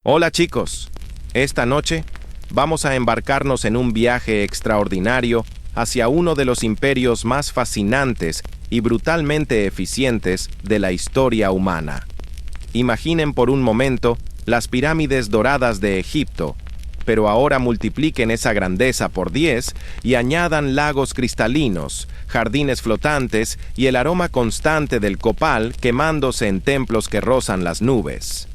Hola chicos, esta noche vamos a embarcarnos en un viaje extraordinario hacia uno de los imperios más fascinantes y brutalmente eficientes de la historia humana. Imaginen por un momento las pirámides doradas de Egipto, pero ahora multipliquen esa grandeza por 10 y añadan lagos cristalinos, jardines flotantes y el aroma constante del copal quemándose en templos que rozan las nubes.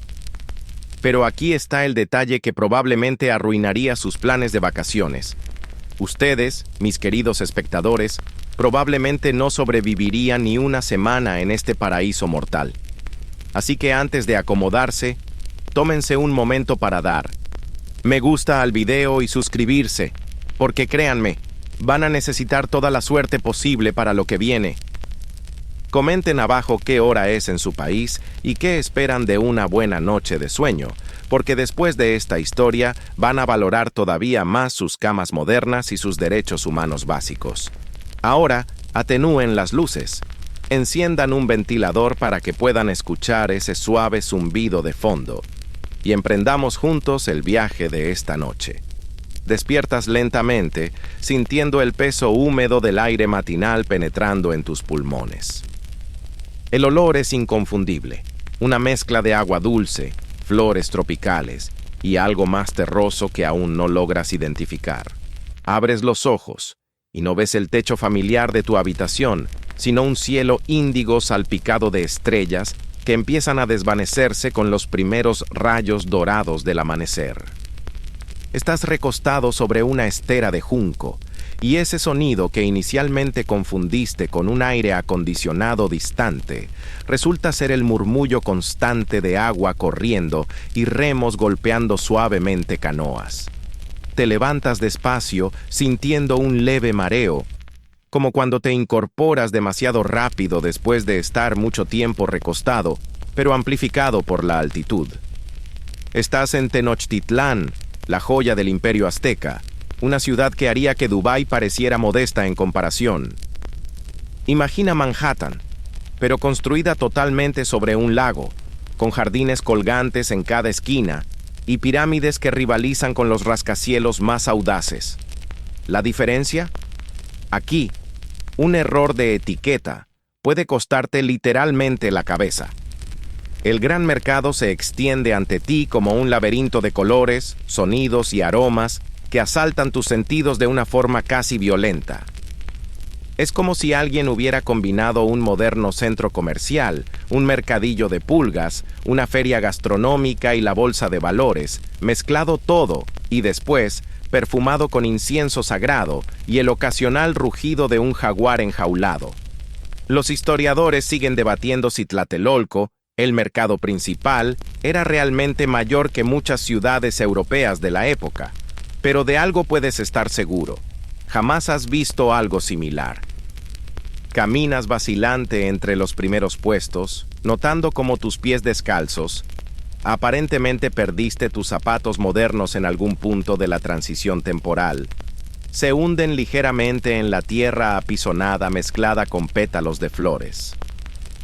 Pero aquí está el detalle que probablemente arruinaría sus planes de vacaciones. Ustedes, mis queridos espectadores, probablemente no sobrevivirían ni una semana en este paraíso mortal. Así que antes de acomodarse, tómense un momento para dar me gusta al video y suscribirse, porque créanme, van a necesitar toda la suerte posible para lo que viene. Comenten abajo qué hora es en su país y qué esperan de una buena noche de sueño, porque después de esta historia van a valorar todavía más sus camas modernas y sus derechos humanos básicos. Ahora, atenúen las luces. Enciendan un ventilador para que puedan escuchar ese suave zumbido de fondo. Y emprendamos juntos el viaje de esta noche. Despiertas lentamente, sintiendo el peso húmedo del aire matinal penetrando en tus pulmones. El olor es inconfundible, una mezcla de agua dulce, flores tropicales y algo más terroso que aún no logras identificar. Abres los ojos y no ves el techo familiar de tu habitación, sino un cielo índigo salpicado de estrellas que empiezan a desvanecerse con los primeros rayos dorados del amanecer. Estás recostado sobre una estera de junco, y ese sonido que inicialmente confundiste con un aire acondicionado distante, resulta ser el murmullo constante de agua corriendo y remos golpeando suavemente canoas. Te levantas despacio, sintiendo un leve mareo, como cuando te incorporas demasiado rápido después de estar mucho tiempo recostado, pero amplificado por la altitud. Estás en Tenochtitlán, la joya del Imperio Azteca, una ciudad que haría que Dubái pareciera modesta en comparación. Imagina Manhattan, pero construida totalmente sobre un lago, con jardines colgantes en cada esquina y pirámides que rivalizan con los rascacielos más audaces. ¿La diferencia? Aquí, un error de etiqueta puede costarte literalmente la cabeza. El gran mercado se extiende ante ti como un laberinto de colores, sonidos y aromas que asaltan tus sentidos de una forma casi violenta. Es como si alguien hubiera combinado un moderno centro comercial, un mercadillo de pulgas, una feria gastronómica y la bolsa de valores, mezclado todo y después perfumado con incienso sagrado y el ocasional rugido de un jaguar enjaulado. Los historiadores siguen debatiendo si Tlatelolco, el mercado principal, era realmente mayor que muchas ciudades europeas de la época. Pero de algo puedes estar seguro: jamás has visto algo similar. Caminas vacilante entre los primeros puestos, notando cómo tus pies descalzos, aparentemente perdiste tus zapatos modernos en algún punto de la transición temporal, se hunden ligeramente en la tierra apisonada mezclada con pétalos de flores.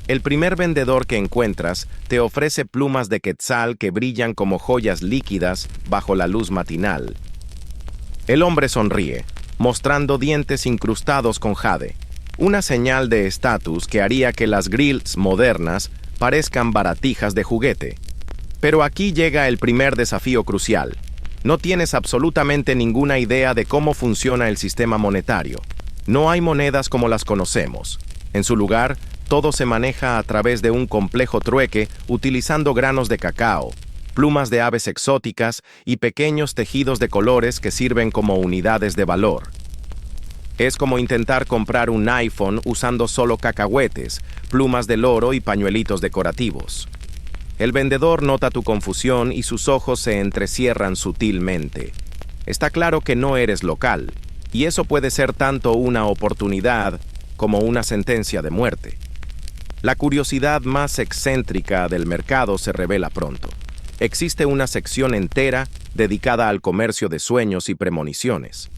El primer vendedor que encuentras te ofrece plumas de quetzal que brillan como joyas líquidas bajo la luz matinal. El hombre sonríe, mostrando dientes incrustados con jade, una señal de estatus que haría que las grills modernas parezcan baratijas de juguete. Pero aquí llega el primer desafío crucial. No tienes absolutamente ninguna idea de cómo funciona el sistema monetario. No hay monedas como las conocemos. En su lugar, todo se maneja a través de un complejo trueque utilizando granos de cacao, plumas de aves exóticas y pequeños tejidos de colores que sirven como unidades de valor. Es como intentar comprar un iPhone usando solo cacahuetes, plumas de loro y pañuelitos decorativos. El vendedor nota tu confusión y sus ojos se entrecierran sutilmente. Está claro que no eres local, y eso puede ser tanto una oportunidad como una sentencia de muerte. La curiosidad más excéntrica del mercado se revela pronto. Existe una sección entera dedicada al comercio de sueños y premoniciones.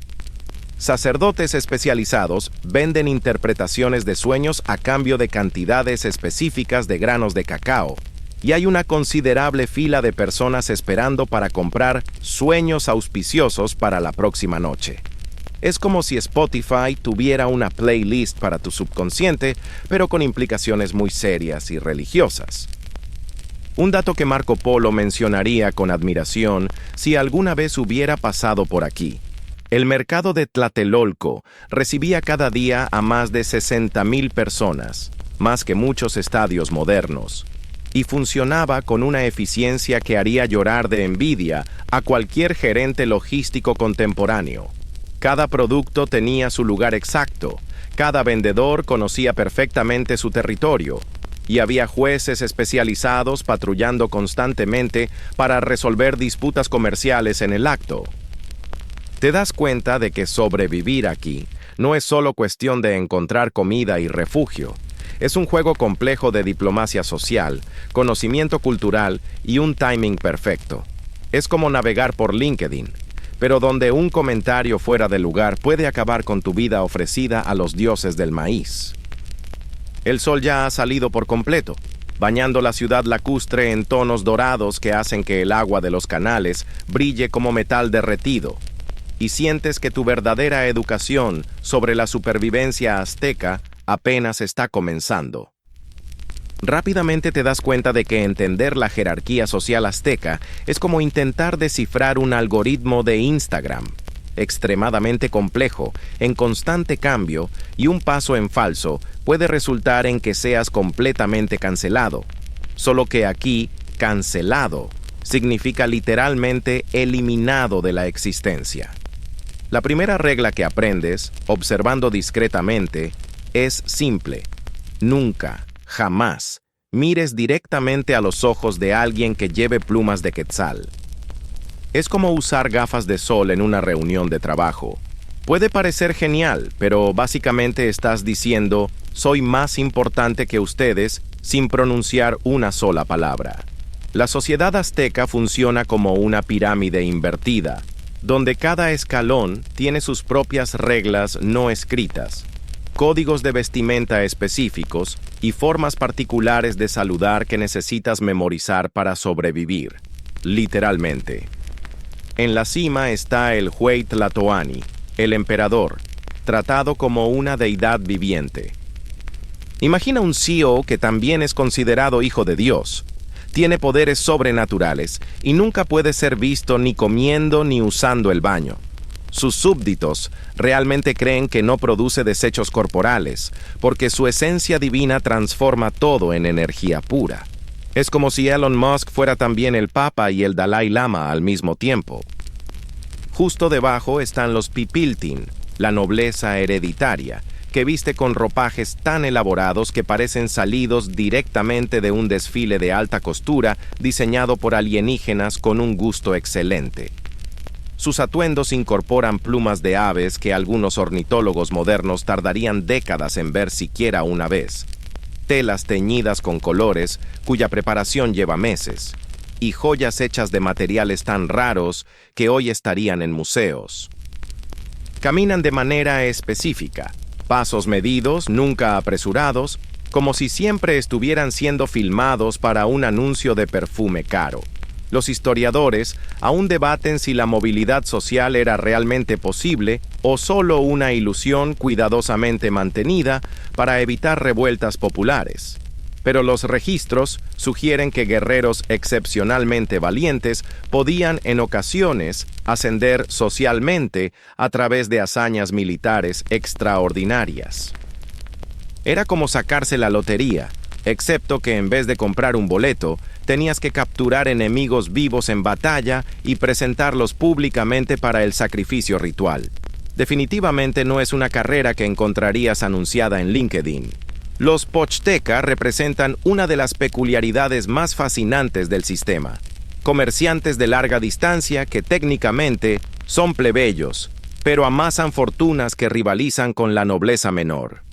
Sacerdotes especializados venden interpretaciones de sueños a cambio de cantidades específicas de granos de cacao, y hay una considerable fila de personas esperando para comprar sueños auspiciosos para la próxima noche. Es como si Spotify tuviera una playlist para tu subconsciente, pero con implicaciones muy serias y religiosas. Un dato que Marco Polo mencionaría con admiración si alguna vez hubiera pasado por aquí. El mercado de Tlatelolco recibía cada día a más de 60,000 personas, más que muchos estadios modernos, y funcionaba con una eficiencia que haría llorar de envidia a cualquier gerente logístico contemporáneo. Cada producto tenía su lugar exacto, cada vendedor conocía perfectamente su territorio, y había jueces especializados patrullando constantemente para resolver disputas comerciales en el acto. Te das cuenta de que sobrevivir aquí no es solo cuestión de encontrar comida y refugio. Es un juego complejo de diplomacia social, conocimiento cultural y un timing perfecto. Es como navegar por LinkedIn, pero donde un comentario fuera de lugar puede acabar con tu vida ofrecida a los dioses del maíz. El sol ya ha salido por completo, bañando la ciudad lacustre en tonos dorados que hacen que el agua de los canales brille como metal derretido, y sientes que tu verdadera educación sobre la supervivencia azteca apenas está comenzando. Rápidamente te das cuenta de que entender la jerarquía social azteca es como intentar descifrar un algoritmo de Instagram, extremadamente complejo, en constante cambio, y un paso en falso puede resultar en que seas completamente cancelado. Solo que aquí, cancelado significa literalmente eliminado de la existencia. La primera regla que aprendes, observando discretamente, es simple. Nunca, jamás, mires directamente a los ojos de alguien que lleve plumas de quetzal. Es como usar gafas de sol en una reunión de trabajo. Puede parecer genial, pero básicamente estás diciendo, soy más importante que ustedes, sin pronunciar una sola palabra. La sociedad azteca funciona como una pirámide invertida, donde cada escalón tiene sus propias reglas no escritas, códigos de vestimenta específicos y formas particulares de saludar que necesitas memorizar para sobrevivir, literalmente. En la cima está el Hueytlatoani, el emperador, tratado como una deidad viviente. Imagina un CEO que también es considerado hijo de Dios. Tiene poderes sobrenaturales y nunca puede ser visto ni comiendo ni usando el baño. Sus súbditos realmente creen que no produce desechos corporales, porque su esencia divina transforma todo en energía pura. Es como si Elon Musk fuera también el Papa y el Dalai Lama al mismo tiempo. Justo debajo están los pipiltin, la nobleza hereditaria, que viste con ropajes tan elaborados que parecen salidos directamente de un desfile de alta costura diseñado por alienígenas con un gusto excelente. Sus atuendos incorporan plumas de aves que algunos ornitólogos modernos tardarían décadas en ver siquiera una vez, telas teñidas con colores cuya preparación lleva meses, y joyas hechas de materiales tan raros que hoy estarían en museos. Caminan de manera específica, pasos medidos, nunca apresurados, como si siempre estuvieran siendo filmados para un anuncio de perfume caro. Los historiadores aún debaten si la movilidad social era realmente posible o solo una ilusión cuidadosamente mantenida para evitar revueltas populares. Pero los registros sugieren que guerreros excepcionalmente valientes podían en ocasiones ascender socialmente a través de hazañas militares extraordinarias. Era como sacarse la lotería, excepto que en vez de comprar un boleto, tenías que capturar enemigos vivos en batalla y presentarlos públicamente para el sacrificio ritual. Definitivamente no es una carrera que encontrarías anunciada en LinkedIn. Los Pochteca representan una de las peculiaridades más fascinantes del sistema. Comerciantes de larga distancia que técnicamente son plebeyos, pero amasan fortunas que rivalizan con la nobleza menor.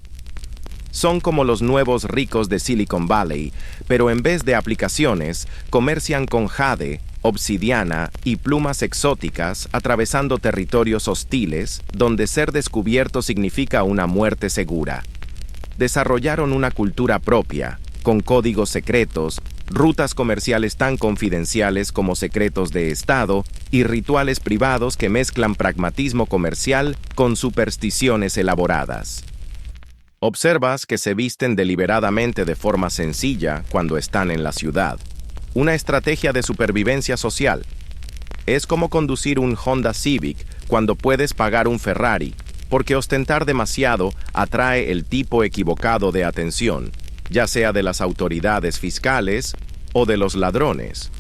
Son como los nuevos ricos de Silicon Valley, pero en vez de aplicaciones, comercian con jade, obsidiana y plumas exóticas, atravesando territorios hostiles, donde ser descubierto significa una muerte segura. Desarrollaron una cultura propia, con códigos secretos, rutas comerciales tan confidenciales como secretos de Estado y rituales privados que mezclan pragmatismo comercial con supersticiones elaboradas. Observas que se visten deliberadamente de forma sencilla cuando están en la ciudad. Una estrategia de supervivencia social. Es como conducir un Honda Civic cuando puedes pagar un Ferrari, porque ostentar demasiado atrae el tipo equivocado de atención, ya sea de las autoridades fiscales o de los ladrones.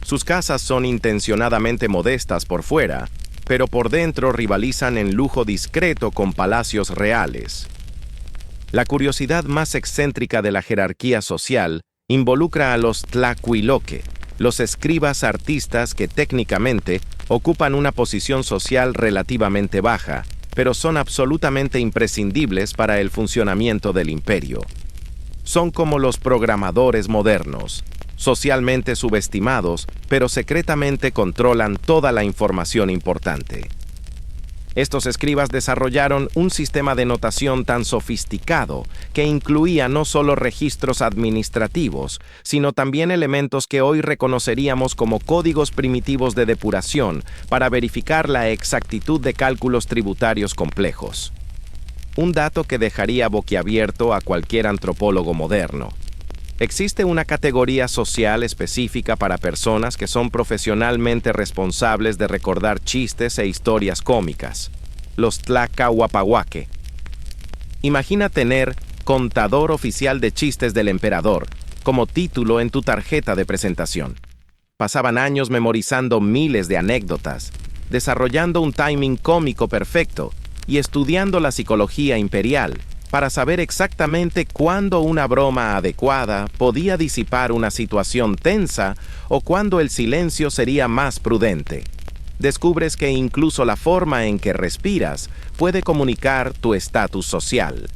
Sus casas son intencionadamente modestas por fuera, pero por dentro rivalizan en lujo discreto con palacios reales. La curiosidad más excéntrica de la jerarquía social involucra a los tlacuiloque, los escribas artistas que técnicamente ocupan una posición social relativamente baja, pero son absolutamente imprescindibles para el funcionamiento del imperio. Son como los programadores modernos, socialmente subestimados, pero secretamente controlan toda la información importante. Estos escribas desarrollaron un sistema de notación tan sofisticado que incluía no solo registros administrativos, sino también elementos que hoy reconoceríamos como códigos primitivos de depuración para verificar la exactitud de cálculos tributarios complejos. Un dato que dejaría boquiabierto a cualquier antropólogo moderno. Existe una categoría social específica para personas que son profesionalmente responsables de recordar chistes e historias cómicas, los tlacahuapahuaque. Imagina tener contador oficial de chistes del emperador como título en tu tarjeta de presentación. Pasaban años memorizando miles de anécdotas, desarrollando un timing cómico perfecto y estudiando la psicología imperial para saber exactamente cuándo una broma adecuada podía disipar una situación tensa o cuándo el silencio sería más prudente. Descubres que incluso la forma en que respiras puede comunicar tu estatus social.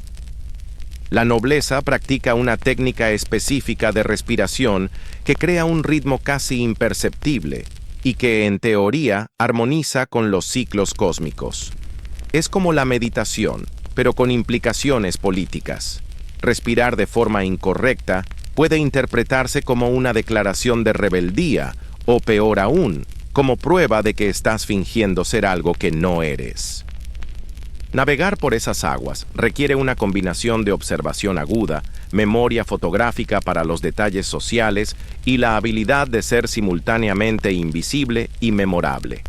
La nobleza practica una técnica específica de respiración que crea un ritmo casi imperceptible y que, en teoría, armoniza con los ciclos cósmicos. Es como la meditación, pero con implicaciones políticas. Respirar de forma incorrecta puede interpretarse como una declaración de rebeldía, o peor aún, como prueba de que estás fingiendo ser algo que no eres. Navegar por esas aguas requiere una combinación de observación aguda, memoria fotográfica para los detalles sociales y la habilidad de ser simultáneamente invisible y memorable.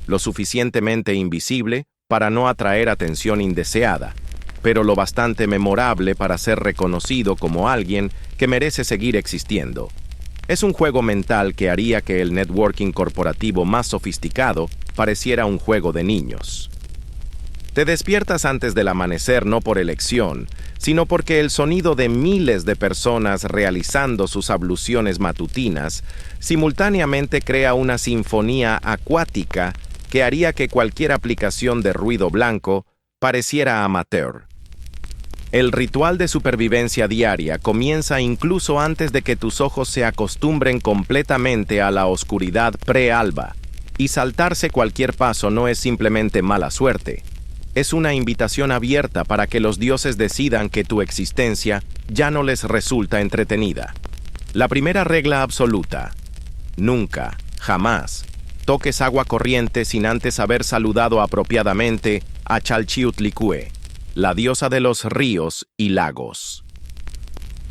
Lo suficientemente invisible para no atraer atención indeseada, pero lo bastante memorable para ser reconocido como alguien que merece seguir existiendo. Es un juego mental que haría que el networking corporativo más sofisticado pareciera un juego de niños. Te despiertas antes del amanecer no por elección, sino porque el sonido de miles de personas realizando sus abluciones matutinas simultáneamente crea una sinfonía acuática que haría que cualquier aplicación de ruido blanco pareciera amateur. El ritual de supervivencia diaria comienza incluso antes de que tus ojos se acostumbren completamente a la oscuridad prealba, y saltarse cualquier paso no es simplemente mala suerte. Es una invitación abierta para que los dioses decidan que tu existencia ya no les resulta entretenida. La primera regla absoluta: nunca, jamás, toques agua corriente sin antes haber saludado apropiadamente a Chalchiutlicue, la diosa de los ríos y lagos.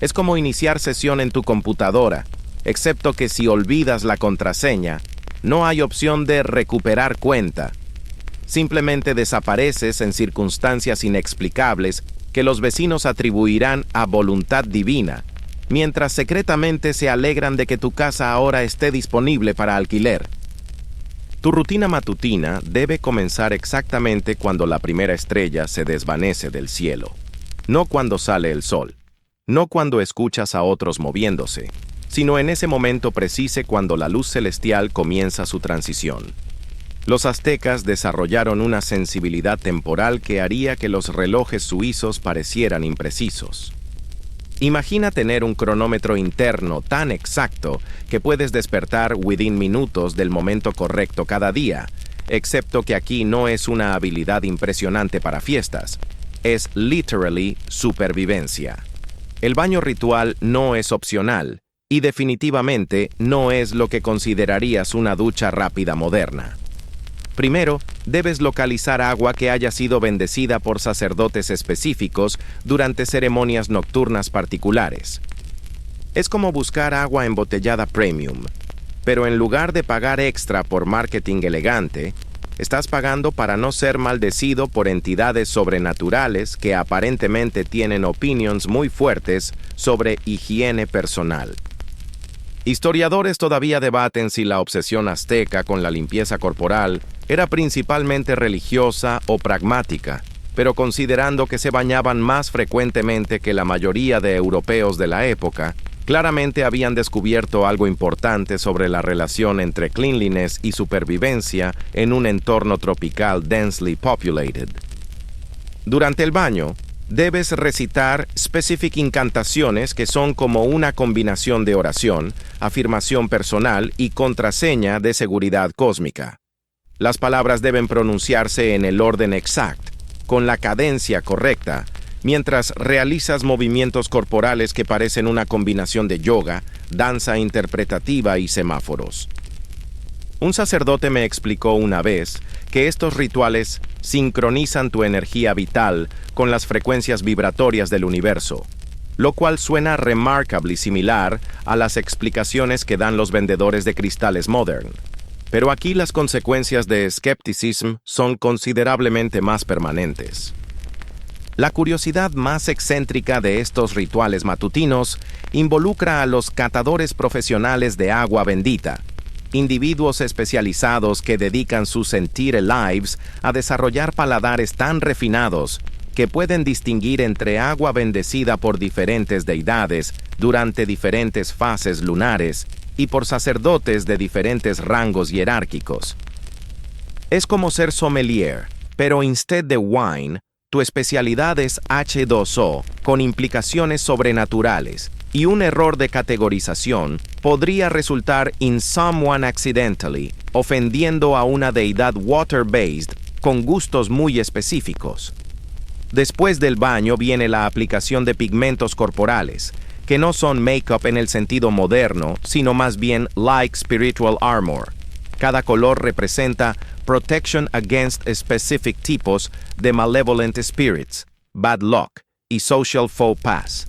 Es como iniciar sesión en tu computadora, excepto que si olvidas la contraseña, no hay opción de recuperar cuenta. Simplemente desapareces en circunstancias inexplicables que los vecinos atribuirán a voluntad divina, mientras secretamente se alegran de que tu casa ahora esté disponible para alquiler. Tu rutina matutina debe comenzar exactamente cuando la primera estrella se desvanece del cielo, no cuando sale el sol, no cuando escuchas a otros moviéndose, sino en ese momento preciso cuando la luz celestial comienza su transición. Los aztecas desarrollaron una sensibilidad temporal que haría que los relojes suizos parecieran imprecisos. Imagina tener un cronómetro interno tan exacto que puedes despertar within minutos del momento correcto cada día, excepto que aquí no es una habilidad impresionante para fiestas, es literally supervivencia. El baño ritual no es opcional, y definitivamente no es lo que considerarías una ducha rápida moderna. Primero, debes localizar agua que haya sido bendecida por sacerdotes específicos durante ceremonias nocturnas particulares. Es como buscar agua embotellada premium, pero en lugar de pagar extra por marketing elegante, estás pagando para no ser maldecido por entidades sobrenaturales que aparentemente tienen opinions muy fuertes sobre higiene personal. Historiadores todavía debaten si la obsesión azteca con la limpieza corporal era principalmente religiosa o pragmática, pero considerando que se bañaban más frecuentemente que la mayoría de europeos de la época, claramente habían descubierto algo importante sobre la relación entre cleanliness y supervivencia en un entorno tropical densely populated. Durante el baño, debes recitar specific incantaciones que son como una combinación de oración, afirmación personal y contraseña de seguridad cósmica. Las palabras deben pronunciarse en el orden exacto, con la cadencia correcta, mientras realizas movimientos corporales que parecen una combinación de yoga, danza interpretativa y semáforos. Un sacerdote me explicó una vez que estos rituales sincronizan tu energía vital con las frecuencias vibratorias del universo, lo cual suena remarkably similar a las explicaciones que dan los vendedores de cristales modern. Pero aquí las consecuencias de skepticism son considerablemente más permanentes. La curiosidad más excéntrica de estos rituales matutinos involucra a los catadores profesionales de agua bendita, individuos especializados que dedican sus sentire lives a desarrollar paladares tan refinados que pueden distinguir entre agua bendecida por diferentes deidades durante diferentes fases lunares y por sacerdotes de diferentes rangos jerárquicos. Es como ser sommelier, pero instead de wine, tu especialidad es H2O, con implicaciones sobrenaturales, y un error de categorización podría resultar in someone accidentally, ofendiendo a una deidad water-based con gustos muy específicos. Después del baño viene la aplicación de pigmentos corporales, que no son make-up en el sentido moderno, sino más bien like spiritual armor. Cada color representa protection against specific tipos de malevolent spirits, bad luck y social faux pas.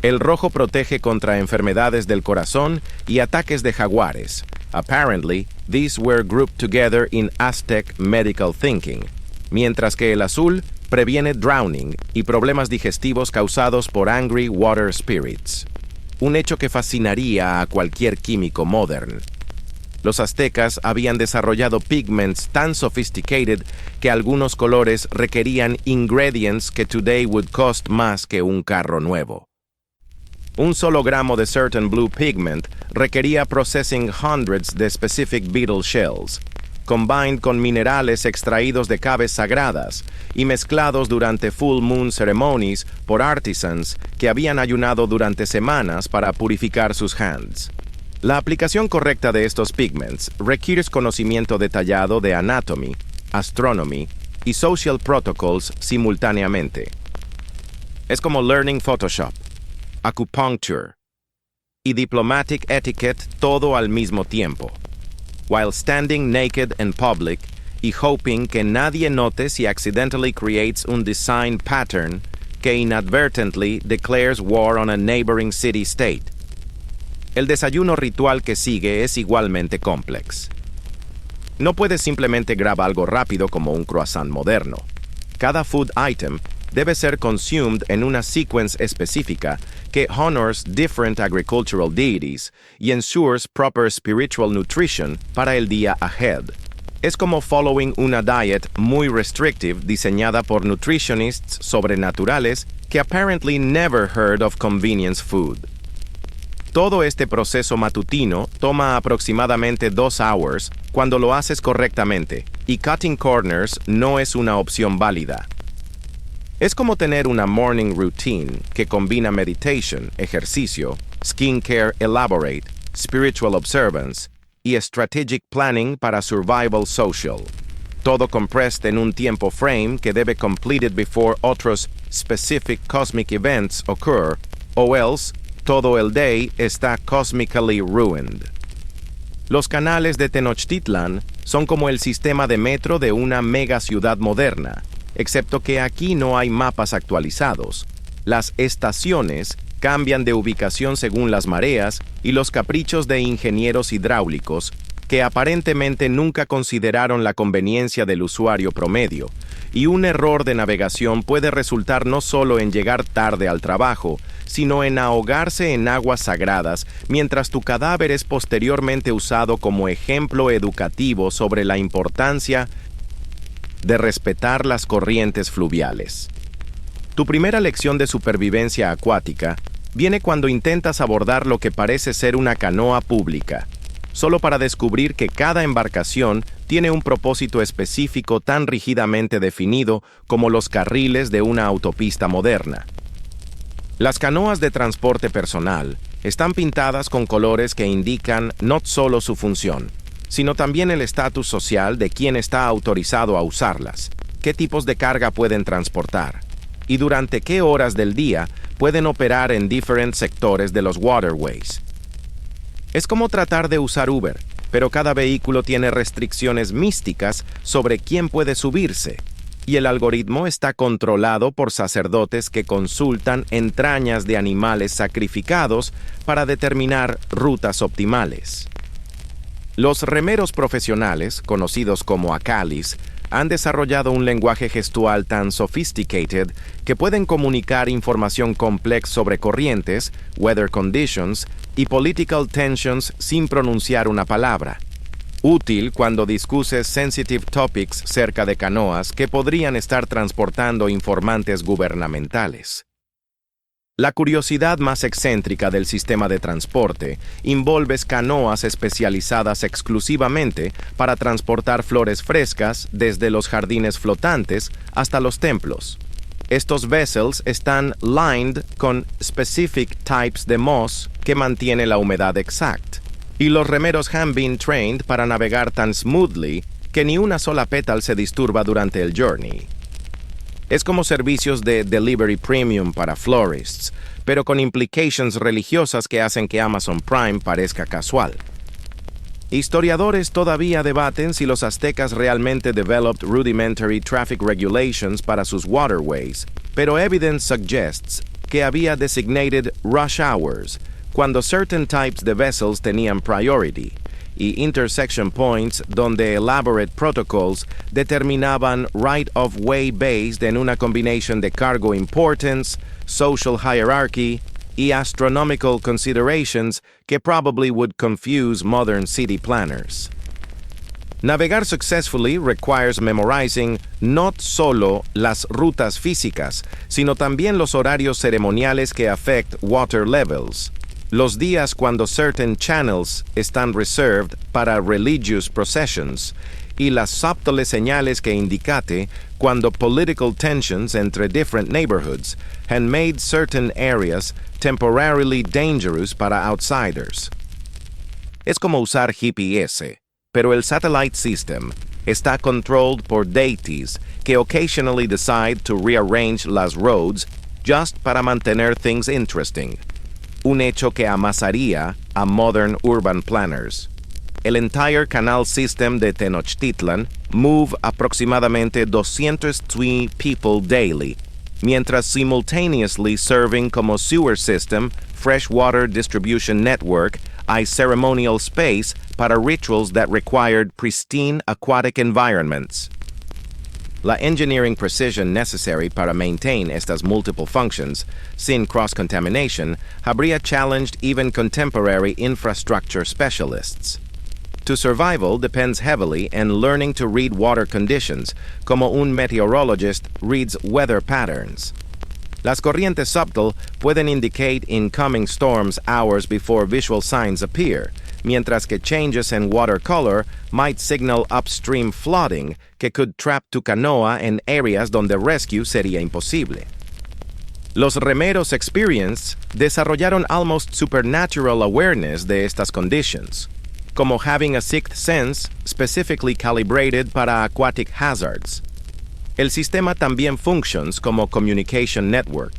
El rojo protege contra enfermedades del corazón y ataques de jaguares. Apparently, these were grouped together in Aztec medical thinking, mientras que el azul previene drowning y problemas digestivos causados por angry water spirits. Un hecho que fascinaría a cualquier químico modern. Los aztecas habían desarrollado pigments tan sophisticated que algunos colores requerían ingredients que today would cost más que un carro nuevo. Un solo gramo de certain blue pigment requería processing hundreds de specific beetle shells, combined con minerales extraídos de caves sagradas y mezclados durante full moon ceremonies por artisans que habían ayunado durante semanas para purificar sus hands. La aplicación correcta de estos pigments requiere conocimiento detallado de anatomy, astronomy y social protocols simultáneamente. Es como learning Photoshop, acupuncture y diplomatic etiquette todo al mismo tiempo, while standing naked in public y hoping que nadie note si accidentally creates un design pattern que inadvertently declares war on a neighboring city-state. El desayuno ritual que sigue es igualmente complex. No puedes simplemente grabar algo rápido como un croissant moderno. Cada food item debe ser consumed en una sequence específica que honors different agricultural deities y ensures proper spiritual nutrition para el día ahead. Es como following una diet muy restrictive diseñada por nutritionists sobrenaturales que apparently never heard of convenience food. Todo este proceso matutino toma aproximadamente 2 hours cuando lo haces correctamente, y cutting corners no es una opción válida. Es como tener una morning routine que combina meditation, ejercicio, skincare elaborate, spiritual observance y strategic planning para survival social. Todo compressed en un tiempo frame que debe completed before otros specific cosmic events occur, o else todo el day está cosmically ruined. Los canales de Tenochtitlán son como el sistema de metro de una mega ciudad moderna, excepto que aquí no hay mapas actualizados. Las estaciones cambian de ubicación según las mareas y los caprichos de ingenieros hidráulicos que aparentemente nunca consideraron la conveniencia del usuario promedio, y un error de navegación puede resultar no solo en llegar tarde al trabajo, sino en ahogarse en aguas sagradas mientras tu cadáver es posteriormente usado como ejemplo educativo sobre la importancia de respetar las corrientes fluviales. Tu primera lección de supervivencia acuática viene cuando intentas abordar lo que parece ser una canoa pública, solo para descubrir que cada embarcación tiene un propósito específico tan rígidamente definido como los carriles de una autopista moderna. Las canoas de transporte personal están pintadas con colores que indican no solo su función, sino también el estatus social de quien está autorizado a usarlas, qué tipos de carga pueden transportar, y durante qué horas del día pueden operar en diferentes sectores de los waterways. Es como tratar de usar Uber, pero cada vehículo tiene restricciones místicas sobre quién puede subirse, y el algoritmo está controlado por sacerdotes que consultan entrañas de animales sacrificados para determinar rutas optimales. Los remeros profesionales, conocidos como acalis, han desarrollado un lenguaje gestual tan sophisticated que pueden comunicar información compleja sobre corrientes, weather conditions y political tensions sin pronunciar una palabra. Útil cuando discutes sensitive topics cerca de canoas que podrían estar transportando informantes gubernamentales. La curiosidad más excéntrica del sistema de transporte envuelve canoas especializadas exclusivamente para transportar flores frescas desde los jardines flotantes hasta los templos. Estos vessels están lined con specific types de moss que mantiene la humedad exacta, y los remeros han been trained para navegar tan smoothly que ni una sola pétala se disturba durante el journey. Es como servicios de delivery premium para florists, pero con implications religiosas que hacen que Amazon Prime parezca casual. Historiadores todavía debaten si los aztecas realmente developed rudimentary traffic regulations para sus waterways, pero evidence suggests que había designated rush hours, cuando certain types de vessels tenían priority, y intersection points donde elaborate protocols determinaban right-of-way based en una combinación de cargo importance, social hierarchy, y astronomical considerations que probably would confuse modern city planners. Navegar successfully requires memorizing not solo las rutas físicas, sino también los horarios ceremoniales que affect water levels, los días cuando certain channels están reserved para religious processions, y las subtles señales que indicate cuando political tensions entre different neighborhoods had made certain areas temporarily dangerous para outsiders. Es como usar GPS, pero el satellite system está controlled por deities que occasionally decide to rearrange las roads just para mantener things interesting. Un hecho que amasaría a modern urban planners. El entire canal system de Tenochtitlán move aproximadamente 203 people daily, mientras simultaneously serving como sewer system, freshwater distribution network, hay ceremonial space para rituals that required pristine aquatic environments. La engineering precision necessary para maintain estas multiple functions, sin cross-contamination, habría challenged even contemporary infrastructure specialists. To survival depends heavily in learning to read water conditions, como un meteorologist reads weather patterns. Las corrientes subtle pueden indicate incoming storms hours before visual signs appear, mientras que changes in water color might signal upstream flooding que could trap tu canoa en áreas donde rescue sería imposible. Los remeros experienced desarrollaron almost supernatural awareness de estas conditions, como having a sixth sense specifically calibrated para aquatic hazards. El sistema también functions como communication network.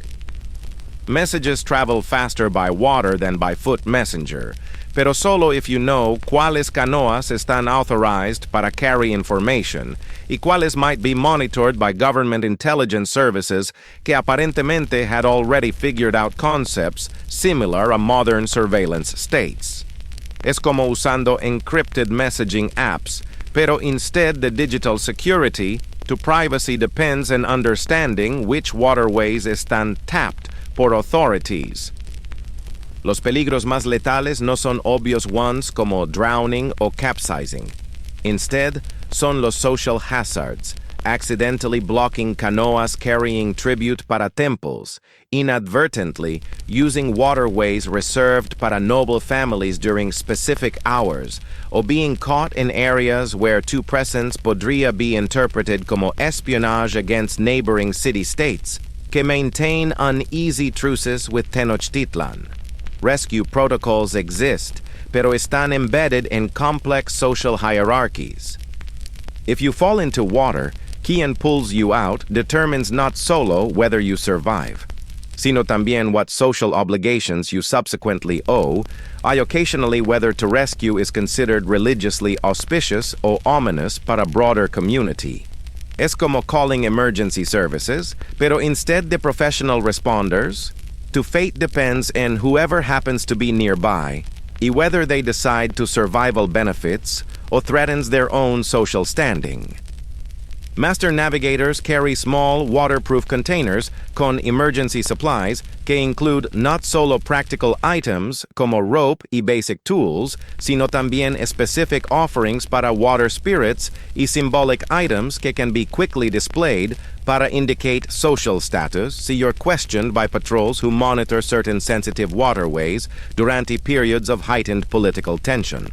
Messages travel faster by water than by foot messenger, pero solo if you know cuáles canoas están authorized para carry information y cuáles might be monitored by government intelligence services que aparentemente had already figured out concepts similar a modern surveillance states. Es como usando encrypted messaging apps, pero instead de digital security, tu privacy depends on understanding which waterways están tapped por authorities. Los peligros más letales no son obvious ones como drowning o capsizing. Instead, son los social hazards, accidentally blocking canoas carrying tribute para temples, inadvertently using waterways reserved para noble families during specific hours, o being caught in areas where tu presence podría be interpreted como espionage against neighboring city-states que maintain uneasy truces with Tenochtitlán. Rescue protocols exist, pero están embedded in complex social hierarchies. If you fall into water, quien pulls you out determines not solo whether you survive, sino también what social obligations you subsequently owe, y occasionally whether to rescue is considered religiously auspicious or ominous para broader community. Es como calling emergency services, pero instead de professional responders, to fate depends on whoever happens to be nearby, y whether they decide to survival benefits or threatens their own social standing. Master navigators carry small, waterproof containers con emergency supplies que include not solo practical items como rope y basic tools, sino también specific offerings para water spirits y symbolic items que can be quickly displayed para indicate social status si you're questioned by patrols who monitor certain sensitive waterways durante periods of heightened political tension.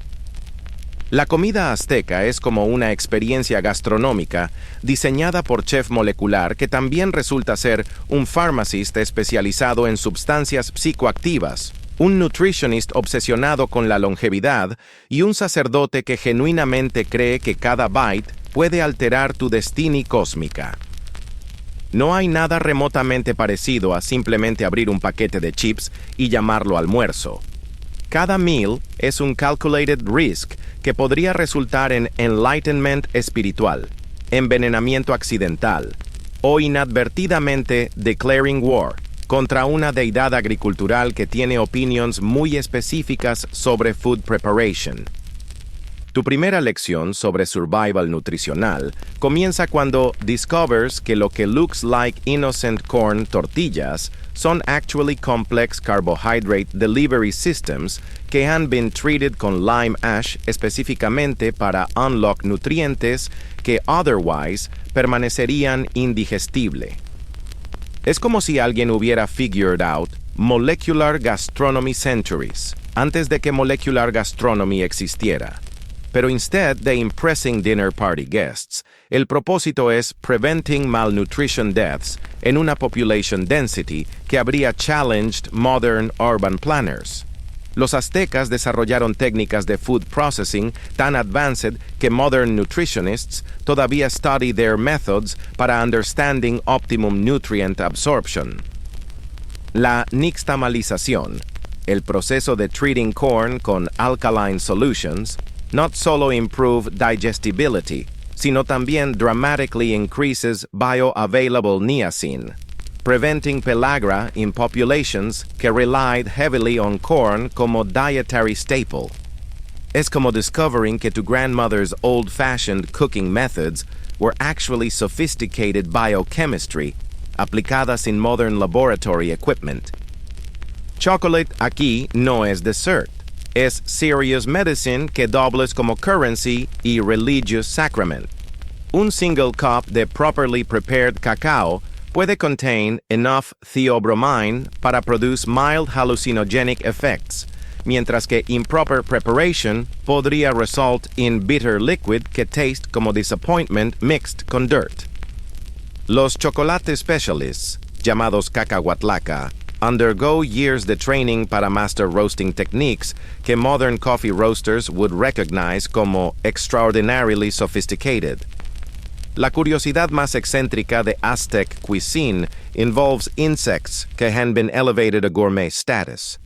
La comida azteca es como una experiencia gastronómica diseñada por chef molecular que también resulta ser un pharmacist especializado en sustancias psicoactivas, un nutritionist obsesionado con la longevidad y un sacerdote que genuinamente cree que cada bite puede alterar tu destino cósmica. No hay nada remotamente parecido a simplemente abrir un paquete de chips y llamarlo almuerzo. Cada meal es un calculated risk que podría resultar en enlightenment espiritual, envenenamiento accidental o inadvertidamente declaring war contra una deidad agricultural que tiene opiniones muy específicas sobre food preparation. Tu primera lección sobre survival nutricional comienza cuando discovers que lo que looks like innocent corn tortillas son actually complex carbohydrate delivery systems que han been treated con lime ash específicamente para unlock nutrientes que otherwise permanecerían indigestible. Es como si alguien hubiera figured out molecular gastronomy centuries antes de que molecular gastronomy existiera. Pero instead de impressing dinner party guests, el propósito es preventing malnutrition deaths en una population density que habría challenged modern urban planners. Los aztecas desarrollaron técnicas de food processing tan advanced que modern nutritionists todavía study their methods para understanding optimum nutrient absorption. La nixtamalización, el proceso de treating corn con alkaline solutions, not solo improve digestibility, sino también dramatically increases bioavailable niacin, preventing pellagra in populations que relied heavily on corn como dietary staple. Es como discovering que tu grandmother's old-fashioned cooking methods were actually sophisticated biochemistry aplicadas in modern laboratory equipment. Chocolate aquí no es dessert. Es serious medicine que dobles como currency y religious sacrament. Un single cup de properly prepared cacao puede contain enough theobromine para produce mild hallucinogenic effects, mientras que improper preparation podría result in bitter liquid que taste como disappointment mixed con dirt. Los chocolate specialists, llamados cacahuatlaca, undergo years de training para master roasting techniques que modern coffee roasters would recognize como extraordinarily sophisticated. La curiosidad más excéntrica de Aztec cuisine involves insects que han been elevated a gourmet status.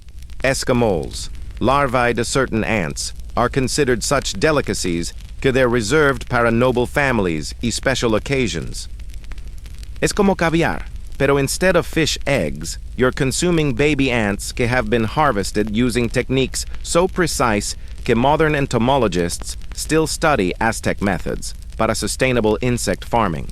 Eskimos, larvae de certain ants, are considered such delicacies que they're reserved para noble families y special occasions. Es como caviar, pero instead of fish eggs, you're consuming baby ants que have been harvested using techniques so precise que modern entomologists still study Aztec methods para sustainable insect farming.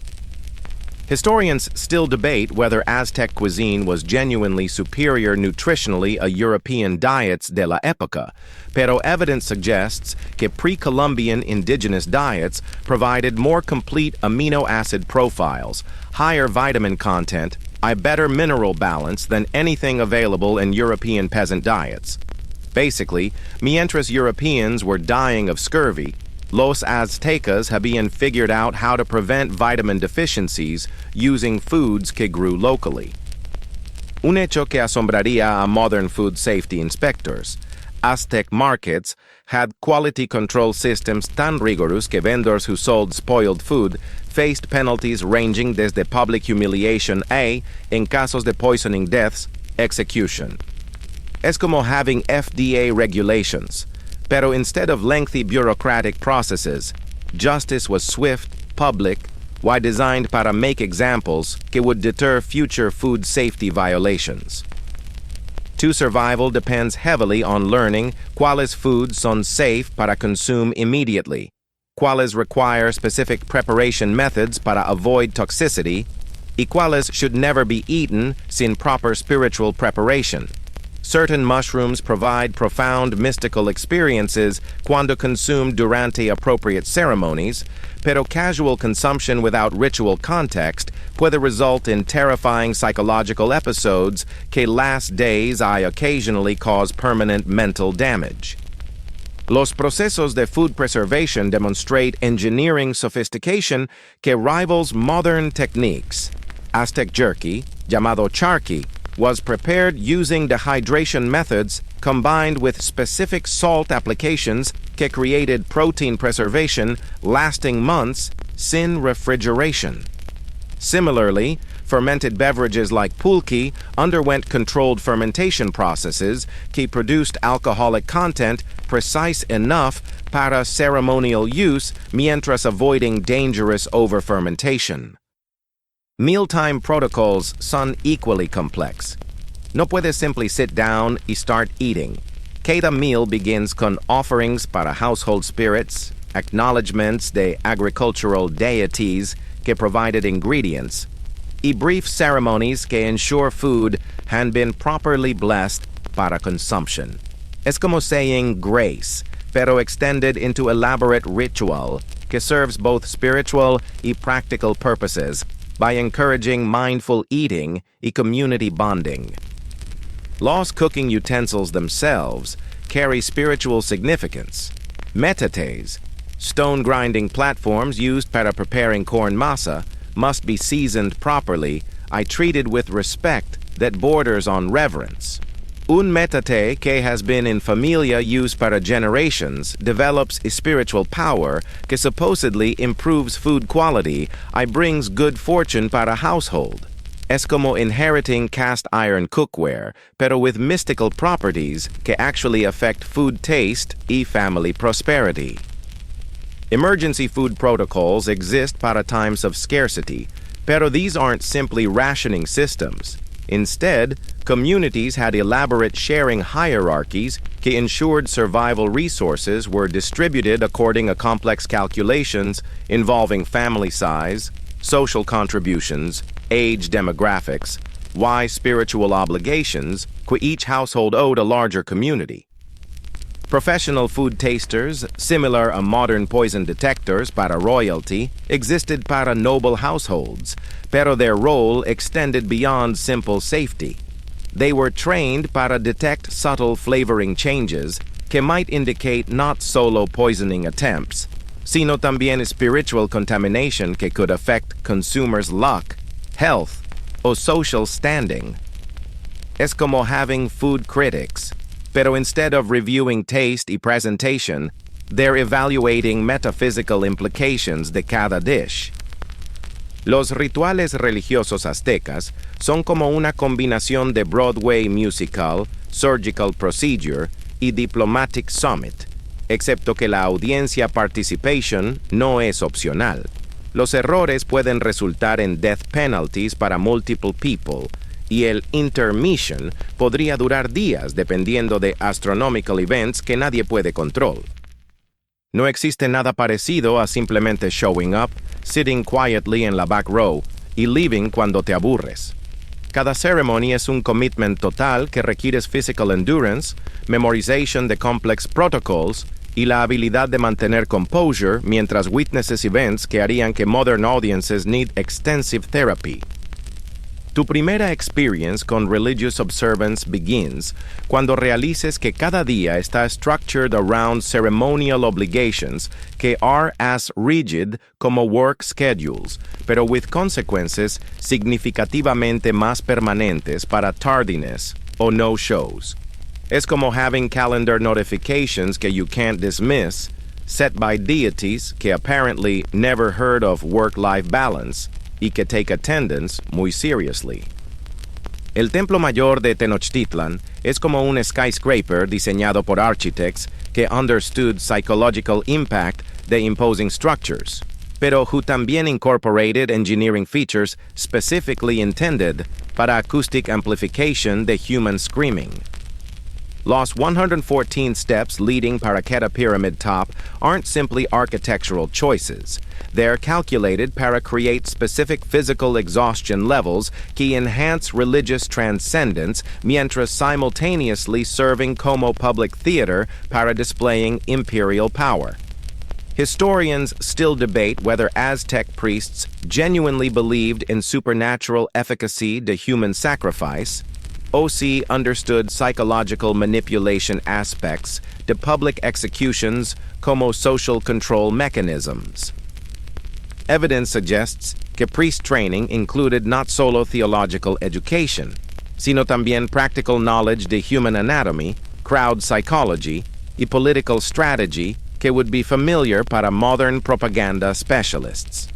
Historians still debate whether Aztec cuisine was genuinely superior nutritionally a European diets de la época, pero evidence suggests que pre-Columbian indigenous diets provided more complete amino acid profiles, higher vitamin content, a better mineral balance than anything available in European peasant diets. Basically, mientras Europeans were dying of scurvy, los aztecas habían figured out how to prevent vitamin deficiencies using foods que grew locally. Un hecho que asombraría a modern food safety inspectors. Aztec markets had quality control systems tan rigorous que vendors who sold spoiled food faced penalties ranging desde public humiliation a, en casos de poisoning deaths, execution. Es como having FDA regulations, pero instead of lengthy bureaucratic processes, justice was swift, public, why designed para make examples que would deter future food safety violations. To survival depends heavily on learning cuáles foods son safe para consume immediately, cuáles require specific preparation methods para avoid toxicity, y cuáles should never be eaten sin proper spiritual preparation. Certain mushrooms provide profound mystical experiences cuando consumed durante appropriate ceremonies, pero casual consumption without ritual context puede result in terrifying psychological episodes que last days I occasionally cause permanent mental damage. Los procesos de food preservation demonstrate engineering sophistication que rivals modern techniques. Aztec jerky, llamado charqui, was prepared using dehydration methods combined with specific salt applications que created protein preservation lasting months sin refrigeration. Similarly, fermented beverages like pulque underwent controlled fermentation processes que produced alcoholic content precise enough para ceremonial use mientras avoiding dangerous over-fermentation. Mealtime protocols son equally complex. No puedes simply sit down y start eating. Cada meal begins con offerings para household spirits, acknowledgments de agricultural deities que provided ingredients, y brief ceremonies que ensure food had been properly blessed para consumption. Es como saying grace, pero extended into elaborate ritual que serves both spiritual y practical purposes by encouraging mindful eating y community bonding. Los cooking utensils themselves carry spiritual significance. Metates, stone grinding platforms used para preparing corn masa, must be seasoned properly and treated with respect that borders on reverence. Un metate que has been in familia used para generations develops a spiritual power que supposedly improves food quality and brings good fortune para household. Es como inheriting cast iron cookware, pero with mystical properties que actually affect food taste y family prosperity. Emergency food protocols exist para times of scarcity, pero these aren't simply rationing systems. Instead, communities had elaborate sharing hierarchies que ensured survival resources were distributed according to complex calculations involving family size, social contributions, age demographics, spiritual obligations que each household owed a larger community. Professional food tasters, similar to modern poison detectors para royalty, existed para noble households, pero their role extended beyond simple safety. They were trained para detect subtle flavoring changes que might indicate not solo poisoning attempts, sino también spiritual contamination que could affect consumers' luck, health, or social standing. Es como having food critics, pero instead of reviewing taste y presentation, they're evaluating metaphysical implications de cada dish. Los rituales religiosos aztecas son como una combinación de Broadway musical, surgical procedure y diplomatic summit, excepto que la audiencia participation no es opcional. Los errores pueden resultar en death penalties para multiple people, y el intermission podría durar días dependiendo de astronomical events que nadie puede control. No existe nada parecido a simplemente showing up, sitting quietly en la back row y leaving cuando te aburres. Cada ceremony es un commitment total que requiere physical endurance, memorization de complex protocols y la habilidad de mantener composure mientras witnesses events que harían que modern audiences need extensive therapy. Tu primera experience con religious observance begins cuando realices que cada día está structured around ceremonial obligations que are as rigid como work schedules, pero with consequences significativamente más permanentes para tardiness o no-shows. Es como having calendar notifications que you can't dismiss, set by deities que apparently never heard of work-life balance, y que take attendance muy seriously. El templo mayor de Tenochtitlán es como un skyscraper diseñado por architects que understood psychological impact de imposing structures, pero who también incorporated engineering features specifically intended para acoustic amplification de human screaming. Los 114 steps leading para cada pyramid top aren't simply architectural choices. They're calculated para create specific physical exhaustion levels que enhance religious transcendence mientras simultaneously serving como public theater para displaying imperial power. Historians still debate whether Aztec priests genuinely believed in supernatural efficacy de human sacrifice, OC understood psychological manipulation aspects to public executions como social control mechanisms. Evidence suggests que priest training included not solo theological education, sino también practical knowledge de human anatomy, crowd psychology, y political strategy que would be familiar para modern propaganda specialists.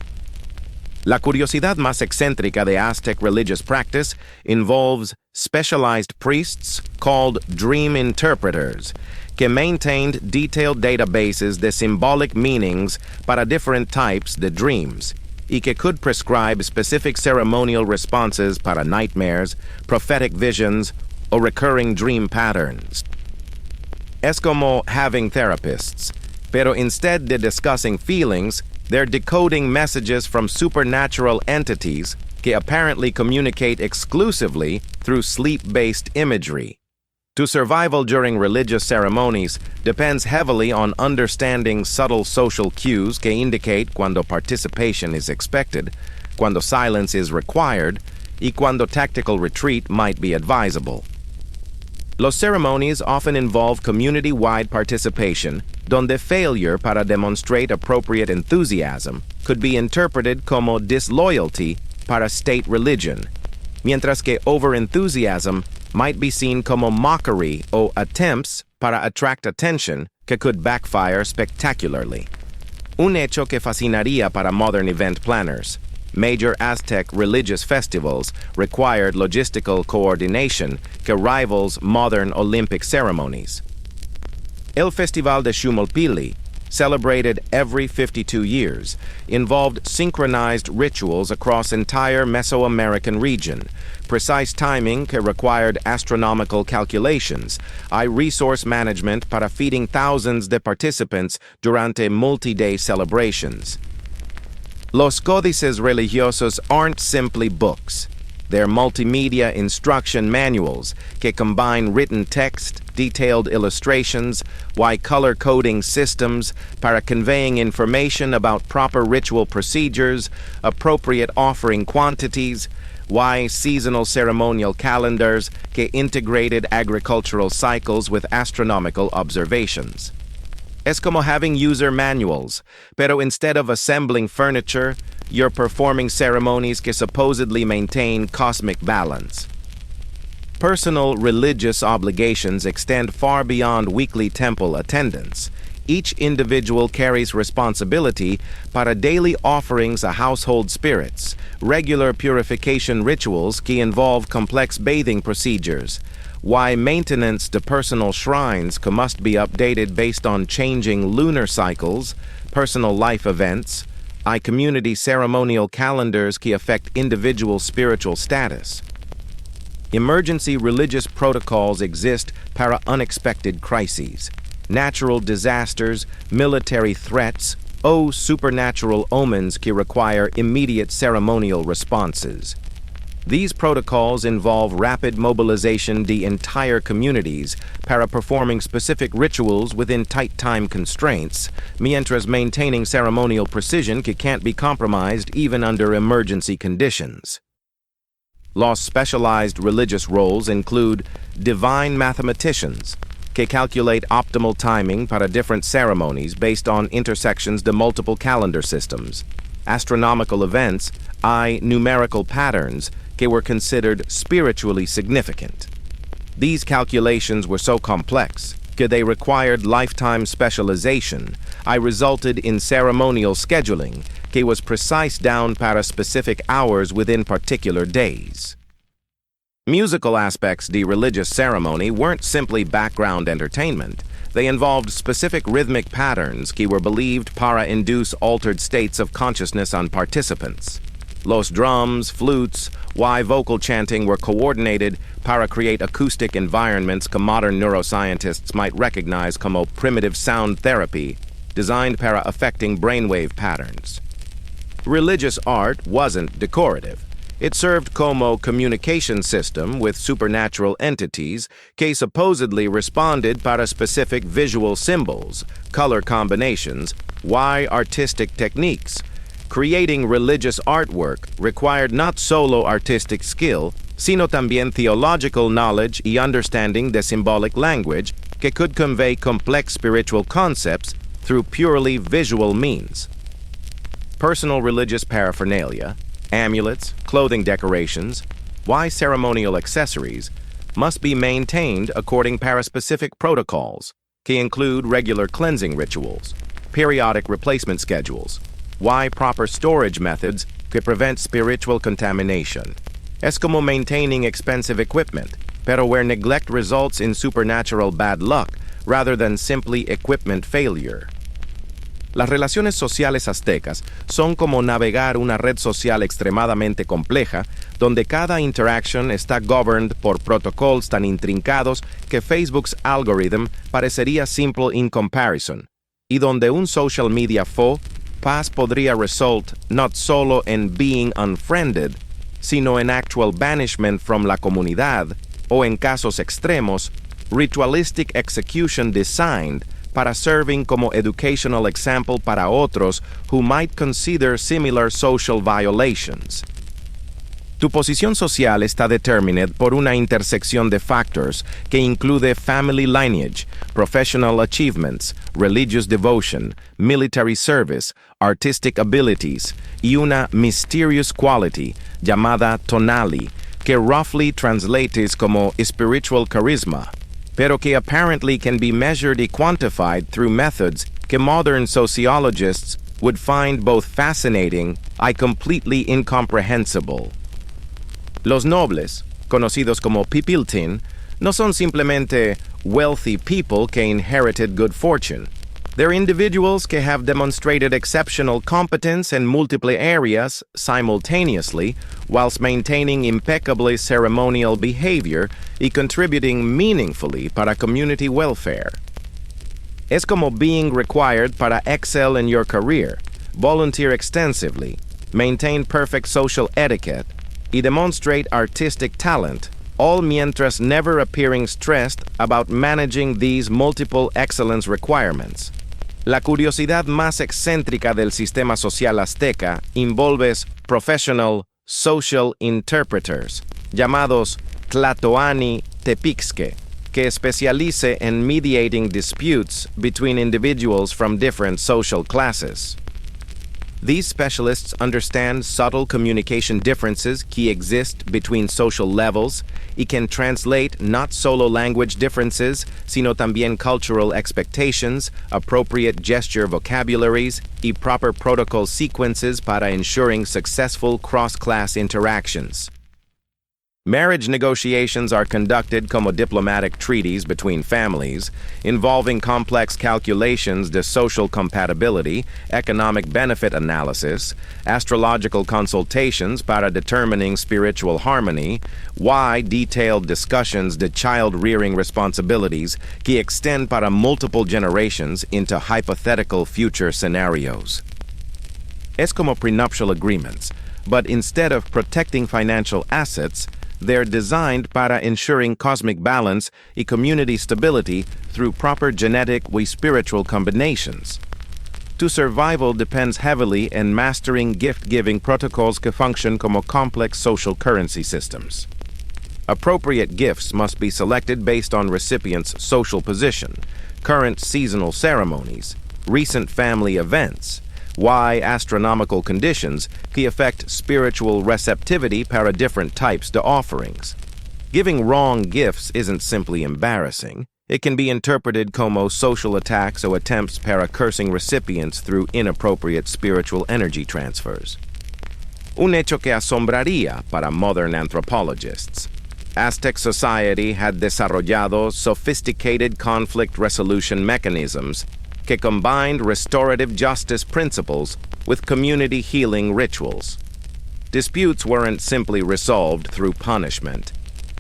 La curiosidad más excéntrica de Aztec religious practice involves specialized priests called dream interpreters, que maintained detailed databases de symbolic meanings para different types de dreams, y que could prescribe specific ceremonial responses para nightmares, prophetic visions, o recurring dream patterns. Es como having therapists, pero instead de discussing feelings, they're decoding messages from supernatural entities que apparently communicate exclusively through sleep-based imagery. To survival during religious ceremonies depends heavily on understanding subtle social cues que indicate cuando participation is expected, cuando silence is required, y cuando tactical retreat might be advisable. Los ceremonies often involve community-wide participation, donde failure para demonstrate appropriate enthusiasm could be interpreted como disloyalty para state religion, mientras que over-enthusiasm might be seen como mockery o attempts para attract attention que could backfire spectacularly. Un hecho que fascinaría para modern event planners. Major Aztec religious festivals required logistical coordination que rivals modern Olympic ceremonies. El Festival de Shumulpili, celebrated every 52 years, involved synchronized rituals across entire Mesoamerican region, precise timing que required astronomical calculations, y resource management para feeding thousands de participants durante multi-day celebrations. Los códices religiosos aren't simply books. They're multimedia instruction manuals que combine written text, detailed illustrations, color coding systems para conveying information about proper ritual procedures, appropriate offering quantities, seasonal ceremonial calendars que integrated agricultural cycles with astronomical observations. Es como having user manuals, pero instead of assembling furniture, you're performing ceremonies que supposedly maintain cosmic balance. Personal religious obligations extend far beyond weekly temple attendance. each individual carries responsibility para daily offerings a household spirits, regular purification rituals que involve complex bathing procedures, why maintenance to personal shrines must be updated based on changing lunar cycles, personal life events, community ceremonial calendars que affect individual spiritual status. Emergency religious protocols exist para unexpected crises, natural disasters, military threats, o supernatural omens que require immediate ceremonial responses. These protocols involve rapid mobilization de entire communities para performing specific rituals within tight time constraints, mientras maintaining ceremonial precision que can't be compromised even under emergency conditions. Los specialized religious roles include divine mathematicians, que calculate optimal timing para different ceremonies based on intersections de multiple calendar systems, astronomical events, numerical patterns que were considered spiritually significant. These calculations were so complex que they required lifetime specialization. Resulted in ceremonial scheduling que was precise down para specific hours within particular days. Musical aspects de religious ceremony weren't simply background entertainment. They involved specific rhythmic patterns que were believed para induce altered states of consciousness on participants. Los drums, flutes, vocal chanting were coordinated para create acoustic environments que modern neuroscientists might recognize como primitive sound therapy, designed para affecting brainwave patterns. Religious art wasn't decorative. It served como communication system with supernatural entities que supposedly responded para specific visual symbols, color combinations, artistic techniques. Creating religious artwork required not solo artistic skill, sino también theological knowledge y understanding de symbolic language que could convey complex spiritual concepts through purely visual means. Personal religious paraphernalia, amulets, clothing decorations, ceremonial accessories, must be maintained according para specific protocols, que include regular cleansing rituals, periodic replacement schedules, proper storage methods que prevent spiritual contamination. Es como maintaining expensive equipment, pero where neglect results in supernatural bad luck rather than simply equipment failure. Las relaciones sociales aztecas son como navegar una red social extremadamente compleja, donde cada interacción está governed por protocolos tan intrincados que Facebook's algorithm parecería simple in comparison, y donde un social media paz podría result not solo en being unfriended, sino en actual banishment from la comunidad, o en casos extremos, ritualistic execution designed para serving como educational example para otros who might consider similar social violations. Tu posición social está determined por una intersección de factors que incluye family lineage, professional achievements, religious devotion, military service, artistic abilities, y una mysterious quality llamada tonali, que roughly translates como spiritual charisma, pero que apparently can be measured y quantified through methods que modern sociologists would find both fascinating y completely incomprehensible. Los nobles, conocidos como pipiltin, no son simplemente wealthy people que inherited good fortune. They're individuals que have demonstrated exceptional competence in multiple areas simultaneously, whilst maintaining impeccably ceremonial behavior y contributing meaningfully para community welfare. Es como being required para excel in your career, volunteer extensively, maintain perfect social etiquette, y demonstrate artistic talent, all mientras never appearing stressed about managing these multiple excellence requirements. La curiosidad más excéntrica del sistema social azteca envolve professional social interpreters, llamados tlatoani tepixque, que especialice en mediating disputes between individuals from different social classes. These specialists understand subtle communication differences that exist between social levels y can translate not solo language differences, sino también cultural expectations, appropriate gesture vocabularies, y proper protocol sequences para ensuring successful cross-class interactions. Marriage negotiations are conducted como diplomatic treaties between families, involving complex calculations de social compatibility, economic benefit analysis, astrological consultations para determining spiritual harmony, detailed discussions de child-rearing responsibilities que extend para multiple generations into hypothetical future scenarios. Es como prenuptial agreements, but instead of protecting financial assets, they're designed para ensuring cosmic balance y community stability through proper genetic y spiritual combinations. To survival depends heavily in mastering gift-giving protocols que function como complex social currency systems. Appropriate gifts must be selected based on recipients' social position, current seasonal ceremonies, recent family events, astronomical conditions que affect spiritual receptivity para different types de offerings. Giving wrong gifts isn't simply embarrassing. It can be interpreted como social attacks or attempts para cursing recipients through inappropriate spiritual energy transfers. Un hecho que asombraría para modern anthropologists. Aztec society had desarrollado sophisticated conflict resolution mechanisms que combined restorative justice principles with community healing rituals. Disputes weren't simply resolved through punishment.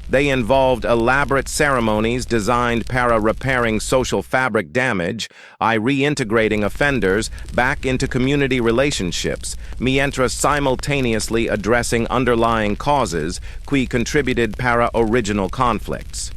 They involved elaborate ceremonies designed para repairing social fabric damage y reintegrating offenders back into community relationships, mientras simultaneously addressing underlying causes que contributed para original conflicts.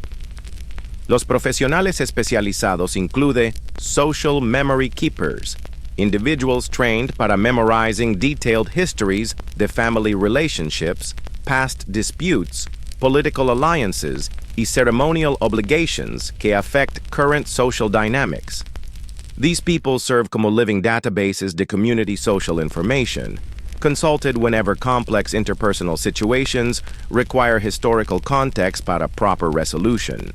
Los profesionales especializados incluye social memory keepers, individuals trained para memorizing detailed histories de family relationships, past disputes, political alliances, y ceremonial obligations que affect current social dynamics. These people serve como living databases de community social information, consulted whenever complex interpersonal situations require historical context para proper resolution.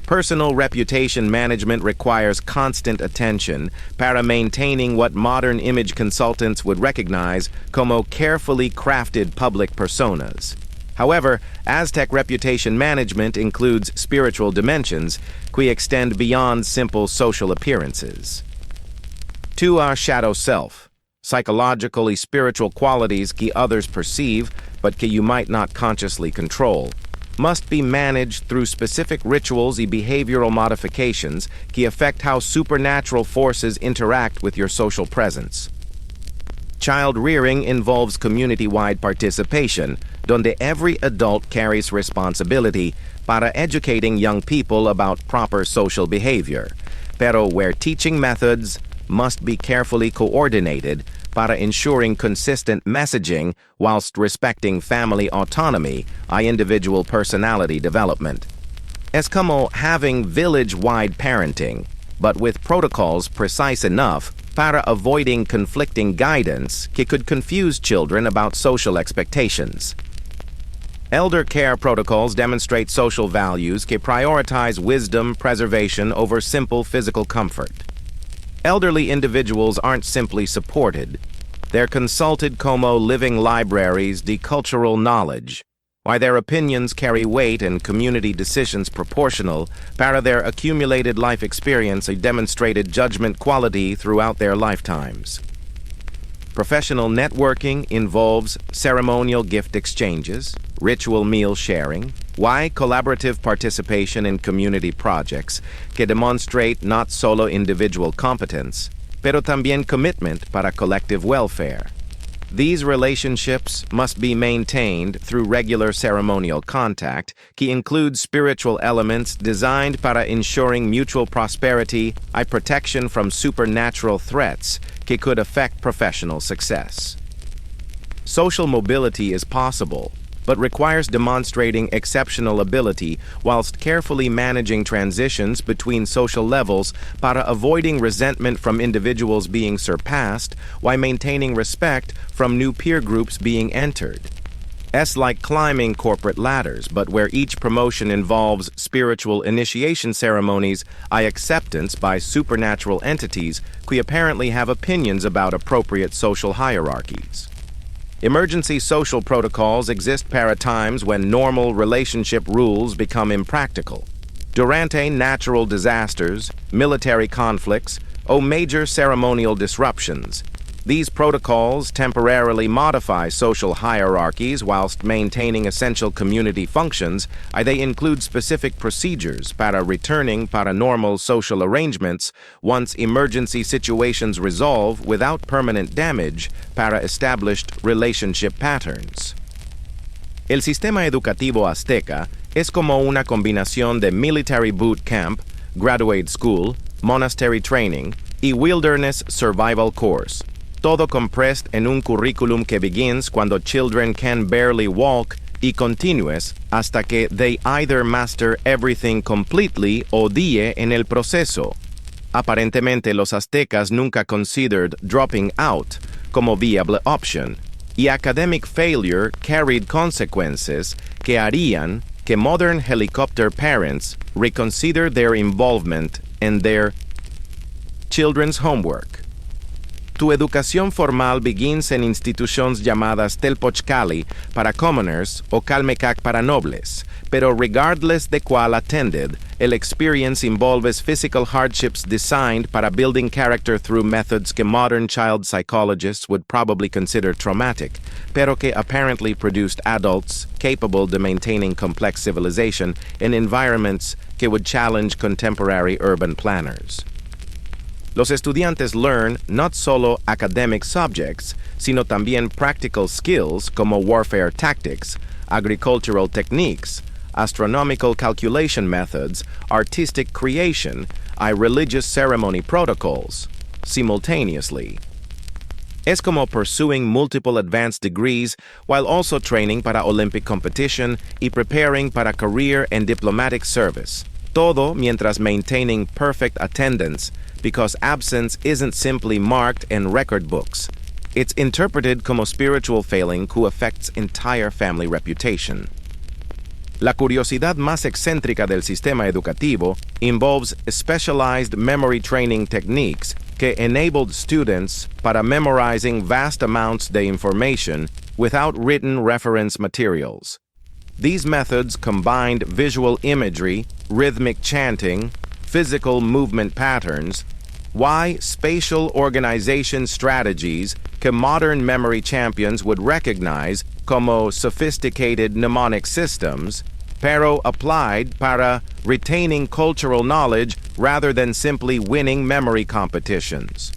Personal reputation management requires constant attention para maintaining what modern image consultants would recognize como carefully crafted public personas. However, Aztec reputation management includes spiritual dimensions que extend beyond simple social appearances. To our shadow self, psychologically spiritual qualities que others perceive but que you might not consciously control, must be managed through specific rituals and behavioral modifications que affect how supernatural forces interact with your social presence. Child rearing involves community-wide participation, donde every adult carries responsibility para educating young people about proper social behavior, pero where teaching methods must be carefully coordinated para ensuring consistent messaging whilst respecting family autonomy y individual personality development. Es como having village-wide parenting, but with protocols precise enough para avoiding conflicting guidance que could confuse children about social expectations. Elder care protocols demonstrate social values que prioritize wisdom preservation over simple physical comfort. Elderly individuals aren't simply supported, they're consulted como living libraries de cultural knowledge, while their opinions carry weight and community decisions proportional para their accumulated life experience and demonstrated judgment quality throughout their lifetimes. Professional networking involves ceremonial gift exchanges, ritual meal sharing, collaborative participation in community projects que demonstrate not solo individual competence, pero también commitment para collective welfare. These relationships must be maintained through regular ceremonial contact, que includes spiritual elements designed para ensuring mutual prosperity and protection from supernatural threats que could affect professional success. Social mobility is possible, but requires demonstrating exceptional ability whilst carefully managing transitions between social levels para avoiding resentment from individuals being surpassed while maintaining respect from new peer groups being entered. It's like climbing corporate ladders, but where each promotion involves spiritual initiation ceremonies and acceptance by supernatural entities who apparently have opinions about appropriate social hierarchies. Emergency social protocols exist para times when normal relationship rules become impractical. Durante natural disasters, military conflicts, or major ceremonial disruptions, these protocols temporarily modify social hierarchies whilst maintaining essential community functions, and they include specific procedures para returning para normal social arrangements once emergency situations resolve without permanent damage para established relationship patterns. El sistema educativo azteca es como una combinación de military boot camp, graduate school, monastery training y wilderness survival course. Todo compressed en un curriculum que begins cuando children can barely walk y continues hasta que they either master everything completely o die en el proceso. Aparentemente los aztecas nunca considered dropping out como viable option, y academic failure carried consequences que harían que modern helicopter parents reconsider their involvement in their children's homework. Tu educación formal begins en instituciones llamadas telpochcali para commoners o calmecac para nobles, pero regardless de cuál attended, el experience involves physical hardships designed para building character through methods que modern child psychologists would probably consider traumatic, pero que apparently produced adults capable de maintaining complex civilization in environments que would challenge contemporary urban planners. Los estudiantes learn not solo academic subjects, sino también practical skills como warfare tactics, agricultural techniques, astronomical calculation methods, artistic creation, and religious ceremony protocols, simultaneously. Es como pursuing multiple advanced degrees while also training para Olympic competition y preparing para career and diplomatic service. Todo mientras maintaining perfect attendance, because absence isn't simply marked in record books. It's interpreted como spiritual failing who affects entire family reputation. La curiosidad más excéntrica del sistema educativo involves specialized memory training techniques que enabled students para memorizing vast amounts de information without written reference materials. These methods combined visual imagery, rhythmic chanting, physical movement patterns, spatial organization strategies que modern memory champions would recognize como sophisticated mnemonic systems, pero applied para retaining cultural knowledge rather than simply winning memory competitions.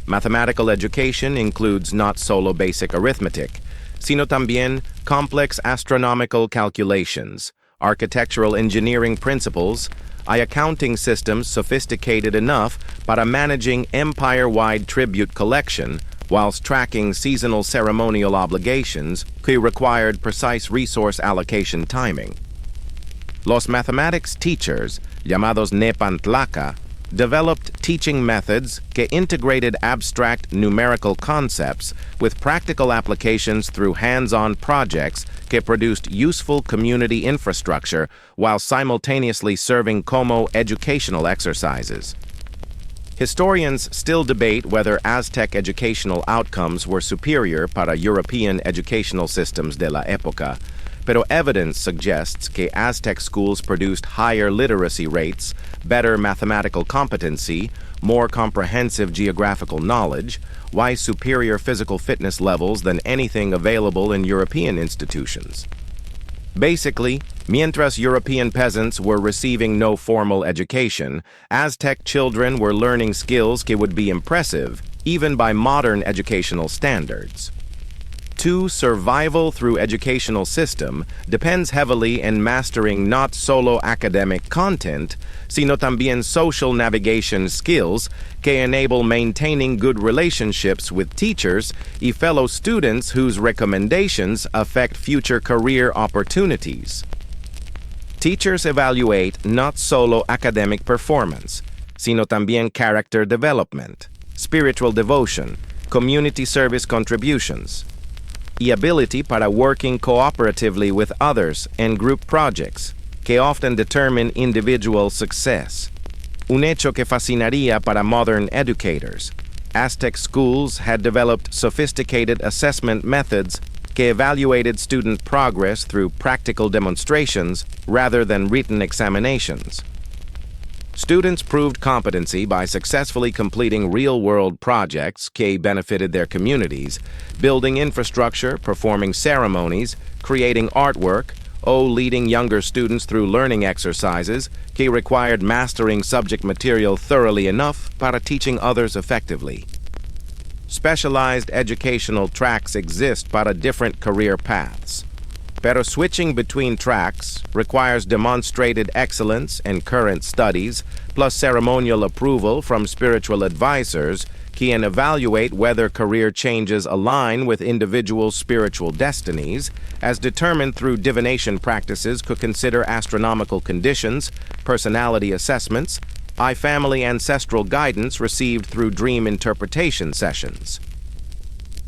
Mathematical education includes not solo basic arithmetic, sino también complex astronomical calculations, architectural engineering principles, and accounting systems sophisticated enough para managing empire-wide tribute collection whilst tracking seasonal ceremonial obligations que required precise resource allocation timing. Los mathematics teachers, llamados nepantlaca, developed teaching methods que integrated abstract numerical concepts with practical applications through hands-on projects que produced useful community infrastructure while simultaneously serving como educational exercises. Historians still debate whether Aztec educational outcomes were superior para European educational systems de la época, pero evidence suggests que Aztec schools produced higher literacy rates, better mathematical competency, more comprehensive geographical knowledge, while superior physical fitness levels than anything available in European institutions. Basically, mientras European peasants were receiving no formal education, Aztec children were learning skills que would be impressive, even by modern educational standards. 2. Survival through educational system depends heavily in mastering not solo academic content, sino también social navigation skills que enable maintaining good relationships with teachers y fellow students whose recommendations affect future career opportunities. Teachers evaluate not solo academic performance, sino también character development, spiritual devotion, community service contributions, y ability para working cooperatively with others in group projects, que often determine individual success. Un hecho que fascinaría para modern educators. Aztec schools had developed sophisticated assessment methods que evaluated student progress through practical demonstrations rather than written examinations. Students proved competency by successfully completing real-world projects que benefited their communities, building infrastructure, performing ceremonies, creating artwork, or leading younger students through learning exercises que required mastering subject material thoroughly enough para teaching others effectively. Specialized educational tracks exist para different career paths. Pero switching between tracks requires demonstrated excellence in current studies, plus ceremonial approval from spiritual advisors can evaluate whether career changes align with individual spiritual destinies, as determined through divination practices could consider astronomical conditions, personality assessments, family ancestral guidance received through dream interpretation sessions.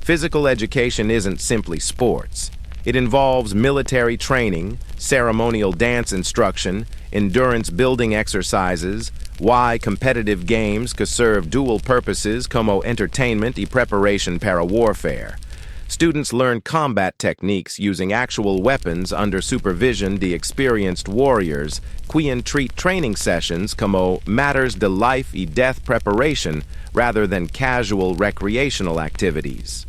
Physical education isn't simply sports. It involves military training, ceremonial dance instruction, endurance building exercises, competitive games que serve dual purposes como entertainment y preparation para warfare. Students learn combat techniques using actual weapons under supervision de experienced warriors, quien treat training sessions como matters de life y death preparation rather than casual recreational activities.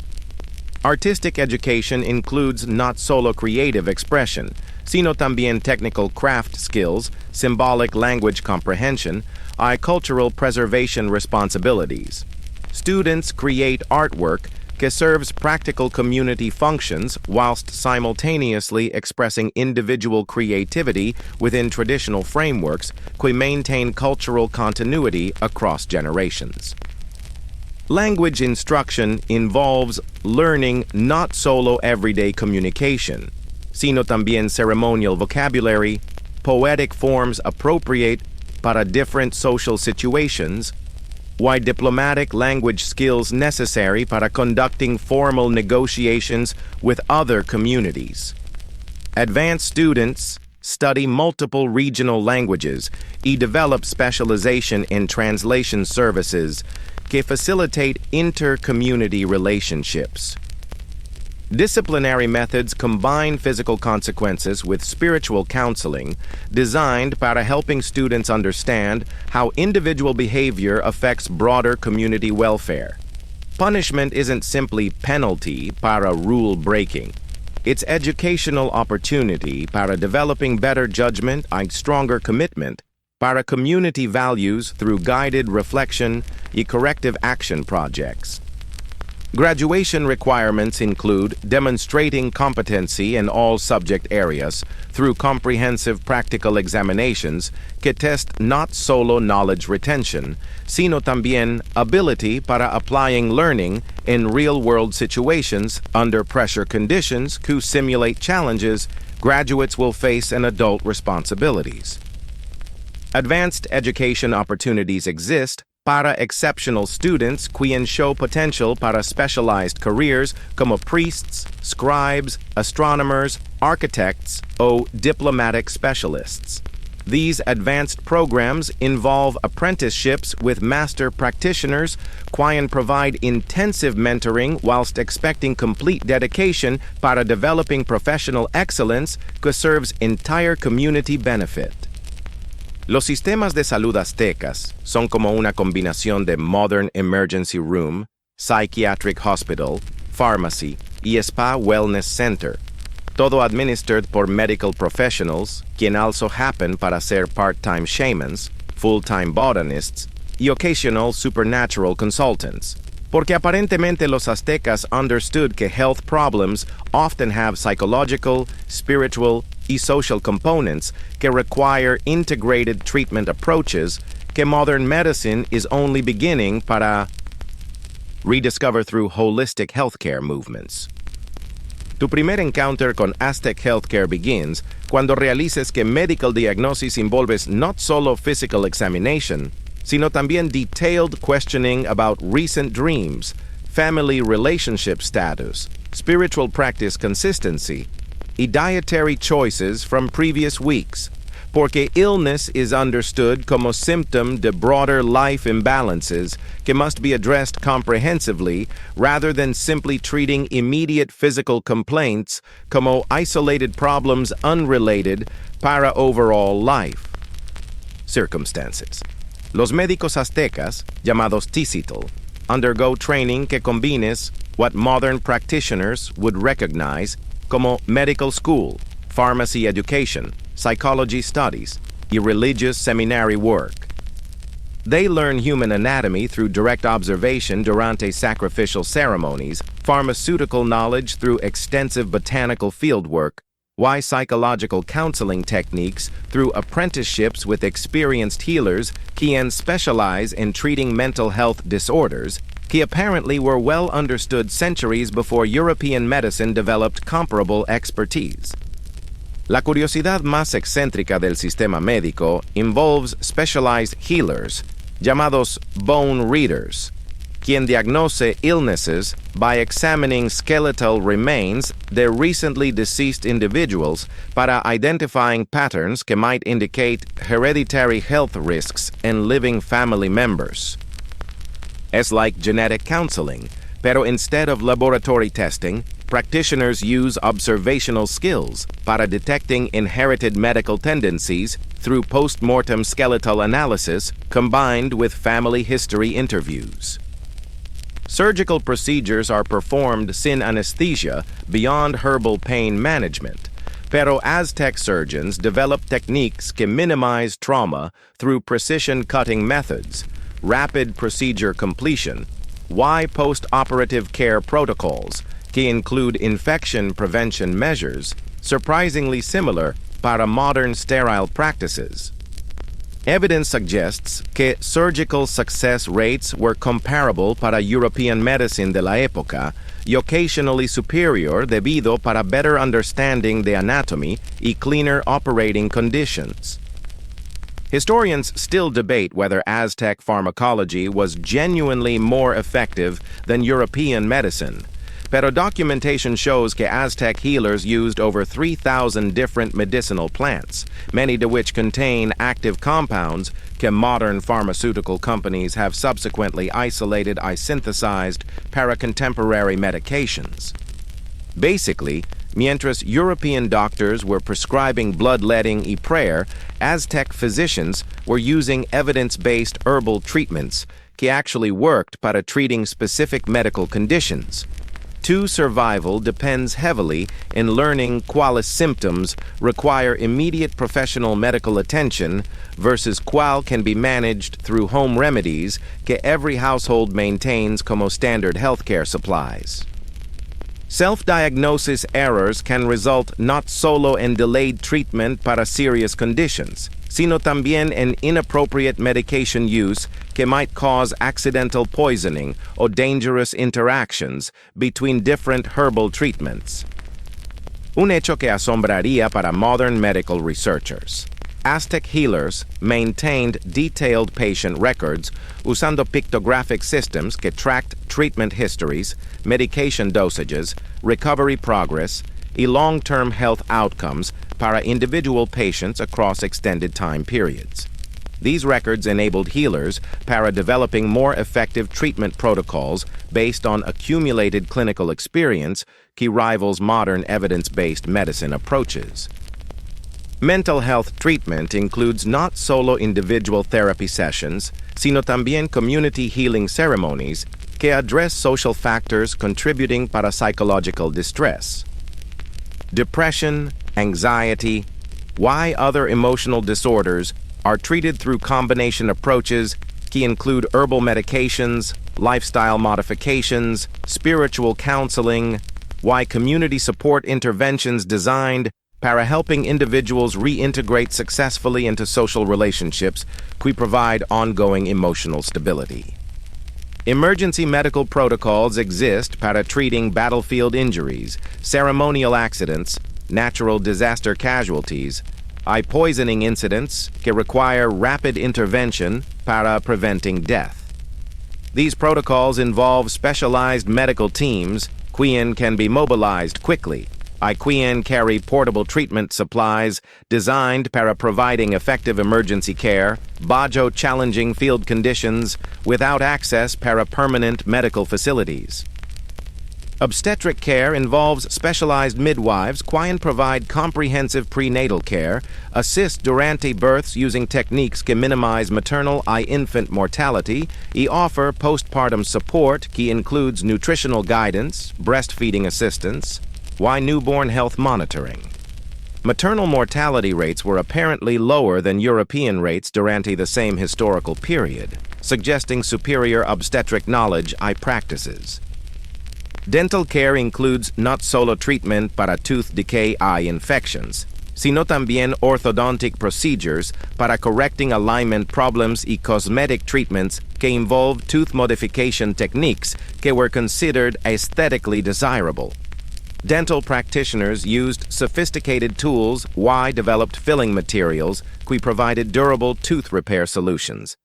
Artistic education includes not solo creative expression, sino también technical craft skills, symbolic language comprehension, y cultural preservation responsibilities. Students create artwork que serves practical community functions whilst simultaneously expressing individual creativity within traditional frameworks que maintain cultural continuity across generations. Language instruction involves learning not solo everyday communication, sino también ceremonial vocabulary, poetic forms appropriate para different social situations, diplomatic language skills necessary para conducting formal negotiations with other communities. Advanced students study multiple regional languages y develop specialization in translation services que facilitate inter-community relationships. Disciplinary methods combine physical consequences with spiritual counseling, designed para helping students understand how individual behavior affects broader community welfare. Punishment isn't simply penalty para rule breaking. It's educational opportunity para developing better judgment and stronger commitment para community values through guided reflection y corrective action projects. Graduation requirements include demonstrating competency in all subject areas through comprehensive practical examinations que test not solo knowledge retention, sino también ability para applying learning in real-world situations under pressure conditions que simulate challenges graduates will face in adult responsibilities. Advanced education opportunities exist para exceptional students quien show potential para specialized careers como priests, scribes, astronomers, architects, o diplomatic specialists. These advanced programs involve apprenticeships with master practitioners quien provide intensive mentoring whilst expecting complete dedication para developing professional excellence que serves entire community benefit. Los sistemas de salud aztecas son como una combinación de Modern Emergency Room, Psychiatric Hospital, Pharmacy y Spa Wellness Center, todo administered por medical professionals, quien also happen para ser part-time shamans, full-time botanists y occasional supernatural consultants. porque aparentemente los aztecas understood que health problems often have psychological, spiritual, y social components que require integrated treatment approaches que modern medicine is only beginning para rediscover through holistic healthcare movements. Tu primer encounter con Aztec healthcare begins cuando realices que medical diagnosis involves not solo physical examination, sino también detailed questioning about recent dreams, family relationship status, spiritual practice consistency, y dietary choices from previous weeks, porque illness is understood como symptom de broader life imbalances que must be addressed comprehensively rather than simply treating immediate physical complaints como isolated problems unrelated para overall life circumstances. Los médicos aztecas, llamados Ticitl, undergo training que combines what modern practitioners would recognize como medical school, pharmacy education, psychology studies, y religious seminary work. They learn human anatomy through direct observation durante sacrificial ceremonies, pharmaceutical knowledge through extensive botanical fieldwork, y psychological counseling techniques through apprenticeships with experienced healers quien specialize in treating mental health disorders, que apparently were well understood centuries before European medicine developed comparable expertise. La curiosidad más excéntrica del sistema médico involves specialized healers, llamados bone readers, quien diagnose illnesses by examining skeletal remains de recently deceased individuals para identifying patterns que might indicate hereditary health risks in living family members. Es like genetic counseling, pero instead of laboratory testing, practitioners use observational skills para detecting inherited medical tendencies through post-mortem skeletal analysis combined with family history interviews. Surgical procedures are performed sin anesthesia beyond herbal pain management, pero Aztec surgeons developed techniques que minimize trauma through precision cutting methods, rapid procedure completion, y post-operative care protocols, que include infection prevention measures, surprisingly similar para modern sterile practices. Evidence suggests que surgical success rates were comparable para European medicine de la época y occasionally superior debido para better understanding the anatomy y cleaner operating conditions. Historians still debate whether Aztec pharmacology was genuinely more effective than European medicine, pero documentation shows que Aztec healers used over 3,000 different medicinal plants, many to which contain active compounds que modern pharmaceutical companies have subsequently isolated and synthesized para contemporary medications. Basically, mientras European doctors were prescribing bloodletting y prayer, Aztec physicians were using evidence-based herbal treatments que actually worked para treating specific medical conditions. To survival depends heavily in learning cuáles symptoms require immediate professional medical attention versus cuál can be managed through home remedies que every household maintains como standard healthcare supplies. Self-diagnosis errors can result not solo in delayed treatment para serious conditions, sino también en inappropriate medication use que might cause accidental poisoning or dangerous interactions between different herbal treatments. Un hecho que asombraría para modern medical researchers. Aztec healers maintained detailed patient records usando pictographic systems que tracked treatment histories, medication dosages, recovery progress, y long-term health outcomes para individual patients across extended time periods. These records enabled healers para developing more effective treatment protocols based on accumulated clinical experience que rivals modern evidence-based medicine approaches. Mental health treatment includes not solo individual therapy sessions, sino también community healing ceremonies que address social factors contributing para psychological distress. Depression, anxiety, y other emotional disorders are treated through combination approaches que include herbal medications, lifestyle modifications, spiritual counseling, why community support interventions designed para helping individuals reintegrate successfully into social relationships que provide ongoing emotional stability. Emergency medical protocols exist para treating battlefield injuries, ceremonial accidents, natural disaster casualties, eye poisoning incidents que require rapid intervention para preventing death. These protocols involve specialized medical teams quien can be mobilized quickly. Quien carry portable treatment supplies designed para providing effective emergency care, bajo challenging field conditions, without access para permanent medical facilities. Obstetric care involves specialized midwives quien provide comprehensive prenatal care, assist durante births using techniques que minimize maternal y infant mortality, y offer postpartum support que includes nutritional guidance, breastfeeding assistance, why newborn health monitoring. Maternal mortality rates were apparently lower than European rates durante the same historical period, suggesting superior obstetric knowledge y practices. Dental care includes not solo treatment para tooth decay y infections, sino también orthodontic procedures para correcting alignment problems y cosmetic treatments que involve tooth modification techniques que were considered aesthetically desirable. Dental practitioners used sophisticated tools y developed filling materials que provided durable tooth repair solutions.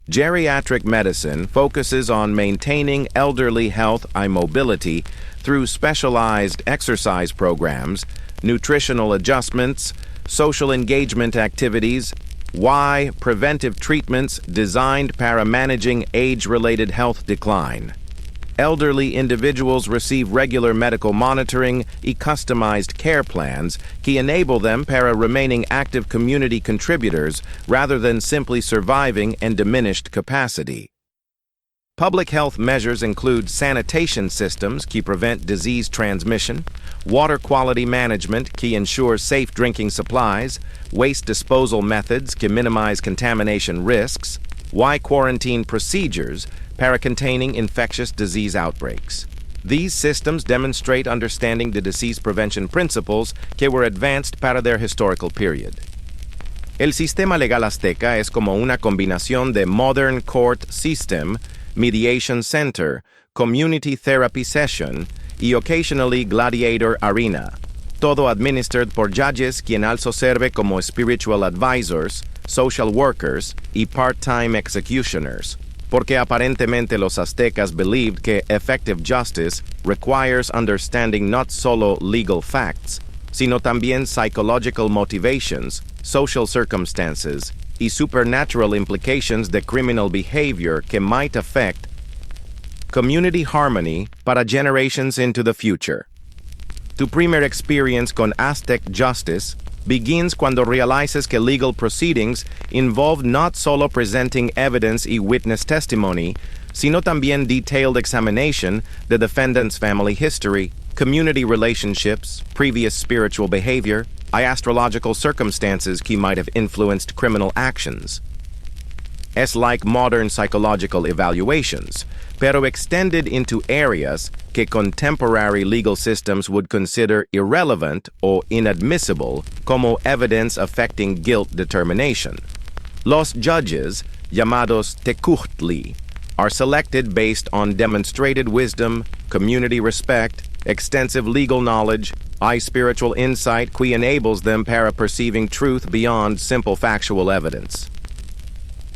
Geriatric medicine focuses on maintaining elderly health and mobility through specialized exercise programs, nutritional adjustments, social engagement activities, y preventive treatments designed para managing age-related health decline. Elderly individuals receive regular medical monitoring y customized care plans que enable them para remaining active community contributors rather than simply surviving in diminished capacity. Public health measures include sanitation systems que prevent disease transmission, water quality management que ensures safe drinking supplies, waste disposal methods que minimize contamination risks, y quarantine procedures para containing infectious disease outbreaks. These systems demonstrate understanding the disease prevention principles que were advanced para their historical period. El sistema legal azteca es como una combinación de modern court system, mediation center, community therapy session, y occasionally gladiator arena, todo administered por judges quien also serve como spiritual advisors, social workers y part-time executioners, porque aparentemente los aztecas believed que effective justice requires understanding not solo legal facts, sino también psychological motivations, social circumstances, y supernatural implications de criminal behavior que might affect community harmony para generations into the future. Tu primer experience con Aztec justice begins cuando realizes que legal proceedings involve not solo presenting evidence y witness testimony, sino también detailed examination the defendant's family history, community relationships, previous spiritual behavior, y astrological circumstances que might have influenced criminal actions. Es like modern psychological evaluations, pero extended into areas que contemporary legal systems would consider irrelevant or inadmissible como evidence affecting guilt determination. Los judges, llamados Tenochtli, are selected based on demonstrated wisdom, community respect, extensive legal knowledge, y spiritual insight que enables them para perceiving truth beyond simple factual evidence.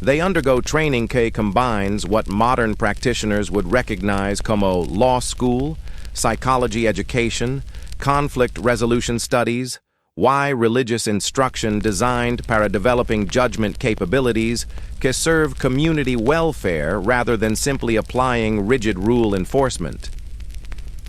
They undergo training que combines what modern practitioners would recognize como law school, psychology education, conflict resolution studies, y religious instruction designed para developing judgment capabilities que serve community welfare rather than simply applying rigid rule enforcement.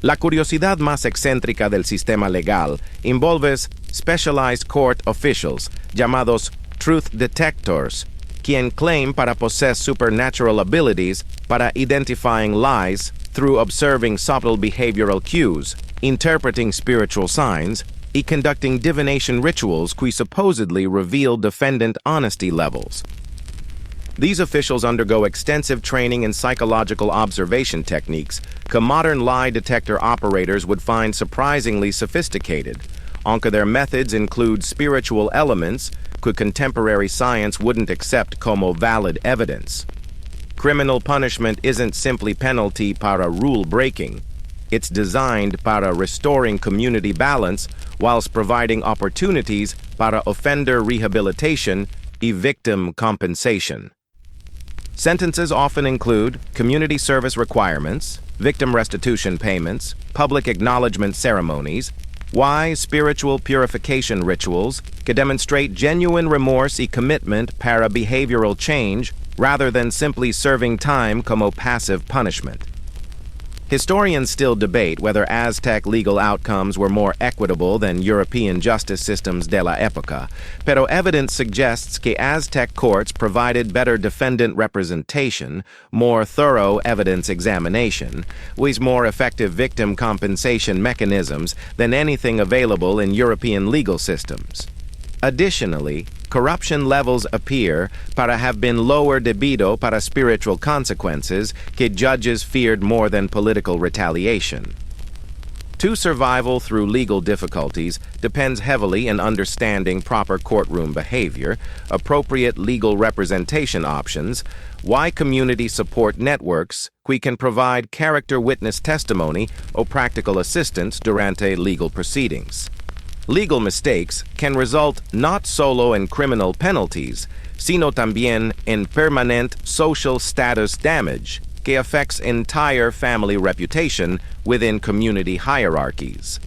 La curiosidad más excéntrica del sistema legal involve specialized court officials llamados truth detectors, quien claim para possess supernatural abilities para identifying lies through observing subtle behavioral cues, interpreting spiritual signs, y conducting divination rituals que supposedly reveal defendant honesty levels. These officials undergo extensive training in psychological observation techniques que modern lie detector operators would find surprisingly sophisticated. Aunque their methods include spiritual elements que contemporary science wouldn't accept como valid evidence. Criminal punishment isn't simply penalty para rule breaking. It's designed para restoring community balance whilst providing opportunities para offender rehabilitation y victim compensation. Sentences often include community service requirements, victim restitution payments, public acknowledgement ceremonies, wise spiritual purification rituals que demonstrate genuine remorse y commitment para behavioral change rather than simply serving time como passive punishment. Historians still debate whether Aztec legal outcomes were more equitable than European justice systems de la época, pero evidence suggests que Aztec courts provided better defendant representation, more thorough evidence examination, with more effective victim compensation mechanisms than anything available in European legal systems. Additionally, corruption levels appear para have been lower debido para spiritual consequences que judges feared more than political retaliation. To survival through legal difficulties depends heavily in understanding proper courtroom behavior, appropriate legal representation options, why community support networks we can provide character witness testimony or practical assistance durante legal proceedings. Legal mistakes can result not solo in criminal penalties, sino también en permanent social status damage que affects entire family reputation within community hierarchies.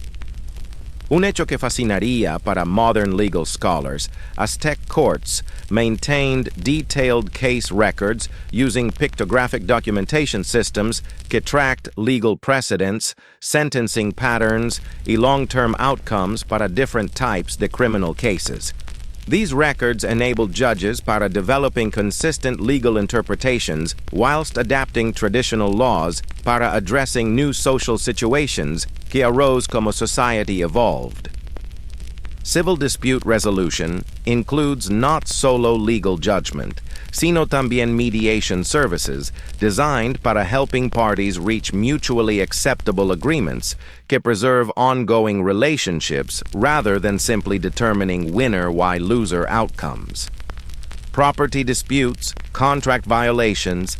Un hecho que fascinaría para modern legal scholars, Aztec courts maintained detailed case records using pictographic documentation systems que tracked legal precedents, sentencing patterns, y long-term outcomes para different types de criminal cases. These records enabled judges para developing consistent legal interpretations whilst adapting traditional laws para addressing new social situations que arose como society evolved. Civil dispute resolution includes not solo legal judgment, sino también mediation services designed para helping parties reach mutually acceptable agreements que preserve ongoing relationships rather than simply determining winner-y-loser outcomes. Property disputes, contract violations,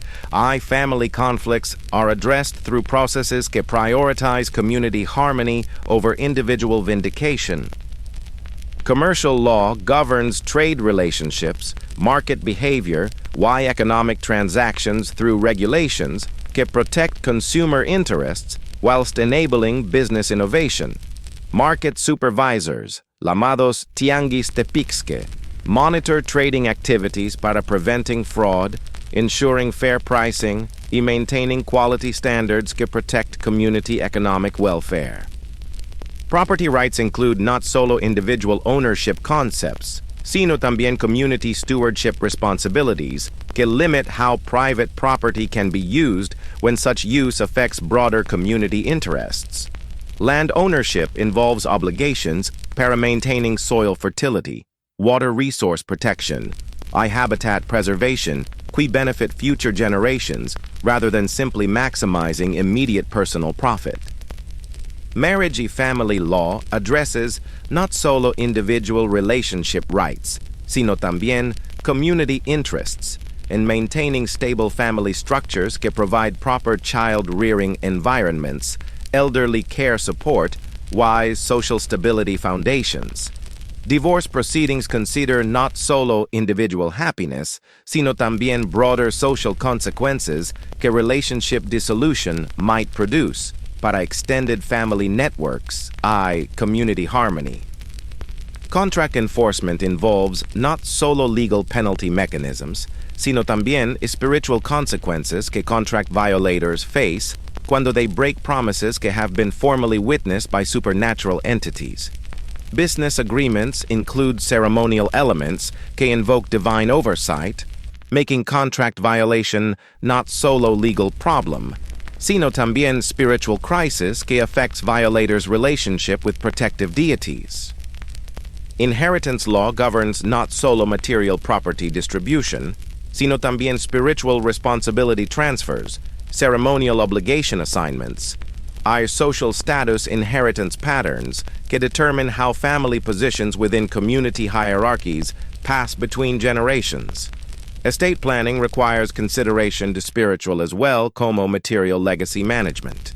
family conflicts are addressed through processes que prioritize community harmony over individual vindication. Commercial law governs trade relationships, market behavior, economic transactions through regulations que protect consumer interests whilst enabling business innovation. Market supervisors, llamados tianguis tepixque, monitor trading activities para preventing fraud, ensuring fair pricing, y maintaining quality standards que protect community economic welfare. Property rights include not solo individual ownership concepts, sino también community stewardship responsibilities que limit how private property can be used when such use affects broader community interests. Land ownership involves obligations para maintaining soil fertility, water resource protection, habitat preservation, que benefit future generations rather than simply maximizing immediate personal profit. Marriage y family law addresses not solo individual relationship rights, sino también community interests in maintaining stable family structures que provide proper child-rearing environments, elderly care support, wise social stability foundations. Divorce proceedings consider not solo individual happiness, sino también broader social consequences que relationship dissolution might produce para extended family networks, community harmony. Contract enforcement involves not solo legal penalty mechanisms, sino también spiritual consequences que contract violators face cuando they break promises que have been formally witnessed by supernatural entities. Business agreements include ceremonial elements que invoke divine oversight, making contract violation not solo legal problem, sino también spiritual crisis que affects violators' relationship with protective deities. Inheritance law governs not solo material property distribution, sino también spiritual responsibility transfers, ceremonial obligation assignments, our social status inheritance patterns que determine how family positions within community hierarchies pass between generations. Estate planning requires consideration to spiritual as well como material legacy management.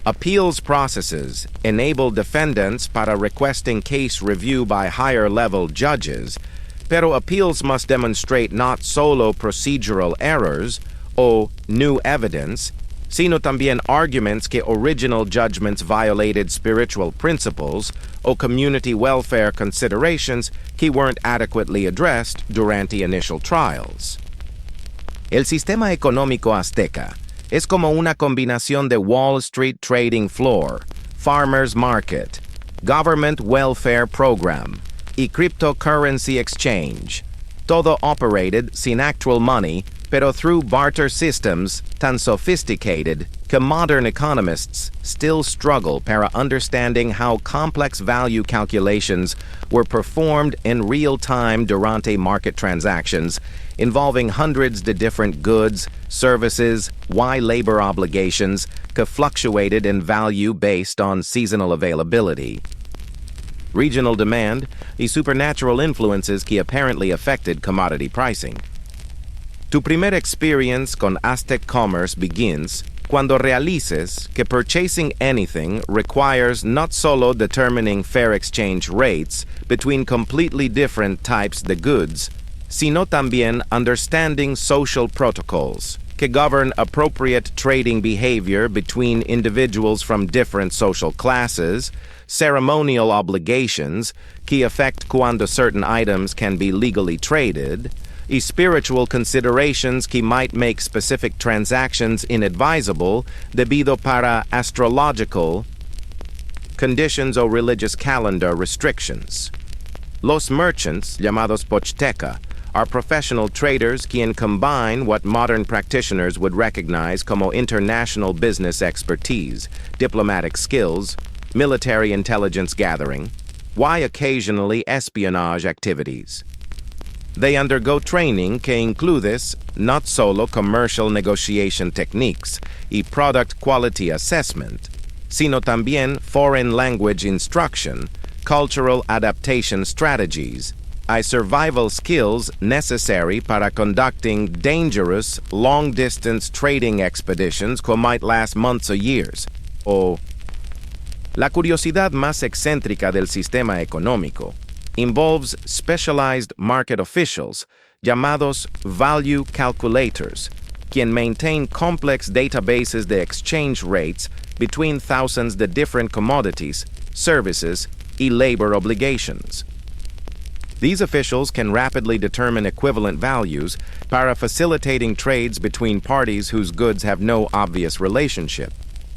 Appeals processes enable defendants para requesting case review by higher-level judges, pero appeals must demonstrate not solo procedural errors o new evidence, sino también arguments que original judgments violated spiritual principles o community welfare considerations que weren't adequately addressed durante initial trials. El sistema económico azteca es como una combinación de Wall Street trading floor, farmers market, government welfare program, y cryptocurrency exchange, todo operated sin actual money, pero through barter systems tan sophisticated que modern economists still struggle para understanding how complex value calculations were performed in real time durante market transactions involving hundreds of different goods, services, labor obligations que fluctuated in value based on seasonal availability, regional demand, y supernatural influences que apparently affected commodity pricing. Tu primer experience con Aztec commerce begins cuando realices que purchasing anything requires not solo determining fair exchange rates between completely different types de goods, sino también understanding social protocols que govern appropriate trading behavior between individuals from different social classes, ceremonial obligations que affect cuando certain items can be legally traded, y spiritual considerations que might make specific transactions inadvisable debido para astrological conditions o religious calendar restrictions. Los merchants, llamados pochteca, are professional traders quien combine what modern practitioners would recognize como international business expertise, diplomatic skills, military intelligence gathering, occasionally espionage activities. They undergo training que includes not solo commercial negotiation techniques y product quality assessment, sino también foreign language instruction, cultural adaptation strategies, y survival skills necessary para conducting dangerous, long-distance trading expeditions que might last months or years. La curiosidad más excéntrica del sistema económico involves specialized market officials, llamados value calculators, quien maintain complex databases de exchange rates between thousands of different commodities, services, y labor obligations. These officials can rapidly determine equivalent values para facilitating trades between parties whose goods have no obvious relationship,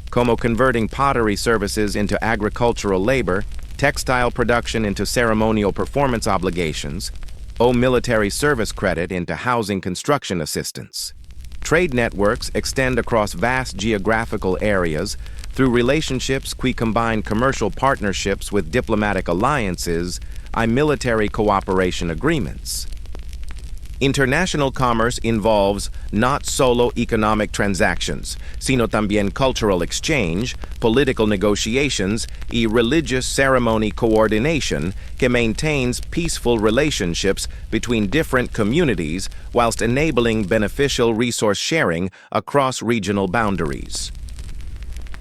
como converting pottery services into agricultural labor, textile production into ceremonial performance obligations, o military service credit into housing construction assistance. Trade networks extend across vast geographical areas through relationships que combine commercial partnerships with diplomatic alliances and military cooperation agreements. International commerce involves not solo economic transactions, sino también cultural exchange, political negotiations, y religious ceremony coordination que maintains peaceful relationships between different communities whilst enabling beneficial resource sharing across regional boundaries.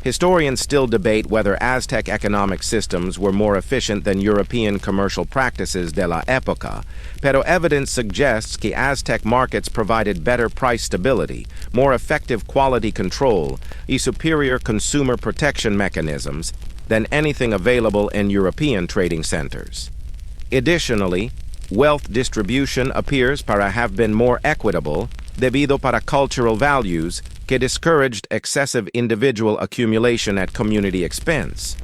Historians still debate whether Aztec economic systems were more efficient than European commercial practices de la época, pero evidence suggests que Aztec markets provided better price stability, more effective quality control, y superior consumer protection mechanisms than anything available in European trading centers. Additionally, wealth distribution appears para have been more equitable debido para cultural values que discouraged excessive individual accumulation at community expense.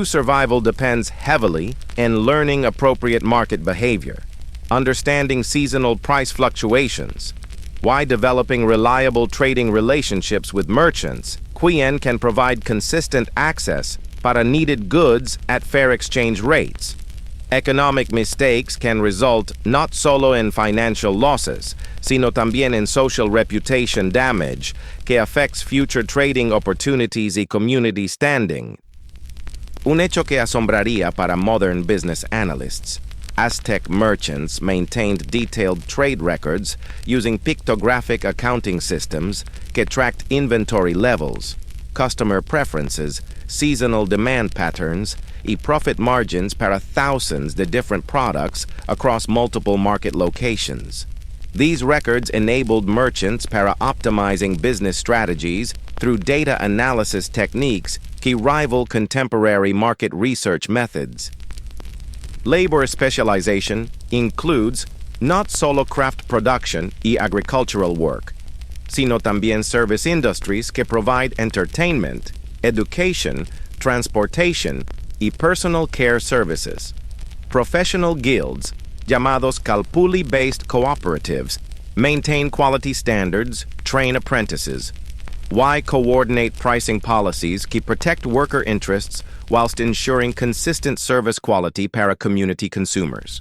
Survival depends heavily in learning appropriate market behavior, understanding seasonal price fluctuations, why developing reliable trading relationships with merchants, quien can provide consistent access para needed goods at fair exchange rates, Economic mistakes can result not solo en financial losses, sino también en social reputation damage que affects future trading opportunities y community standing. Un hecho que asombraría para modern business analysts. Aztec merchants maintained detailed trade records using pictographic accounting systems que tracked inventory levels, customer preferences, seasonal demand patterns, y profit margins para thousands de different products across multiple market locations. These records enabled merchants para optimizing business strategies through data analysis techniques que rival contemporary market research methods. Labor specialization includes not solo craft production y agricultural work, sino también service industries que provide entertainment, education, transportation, y personal care services. Professional guilds, llamados calpuli-based cooperatives, maintain quality standards, train apprentices. Why coordinate pricing policies que protect worker interests whilst ensuring consistent service quality para community consumers.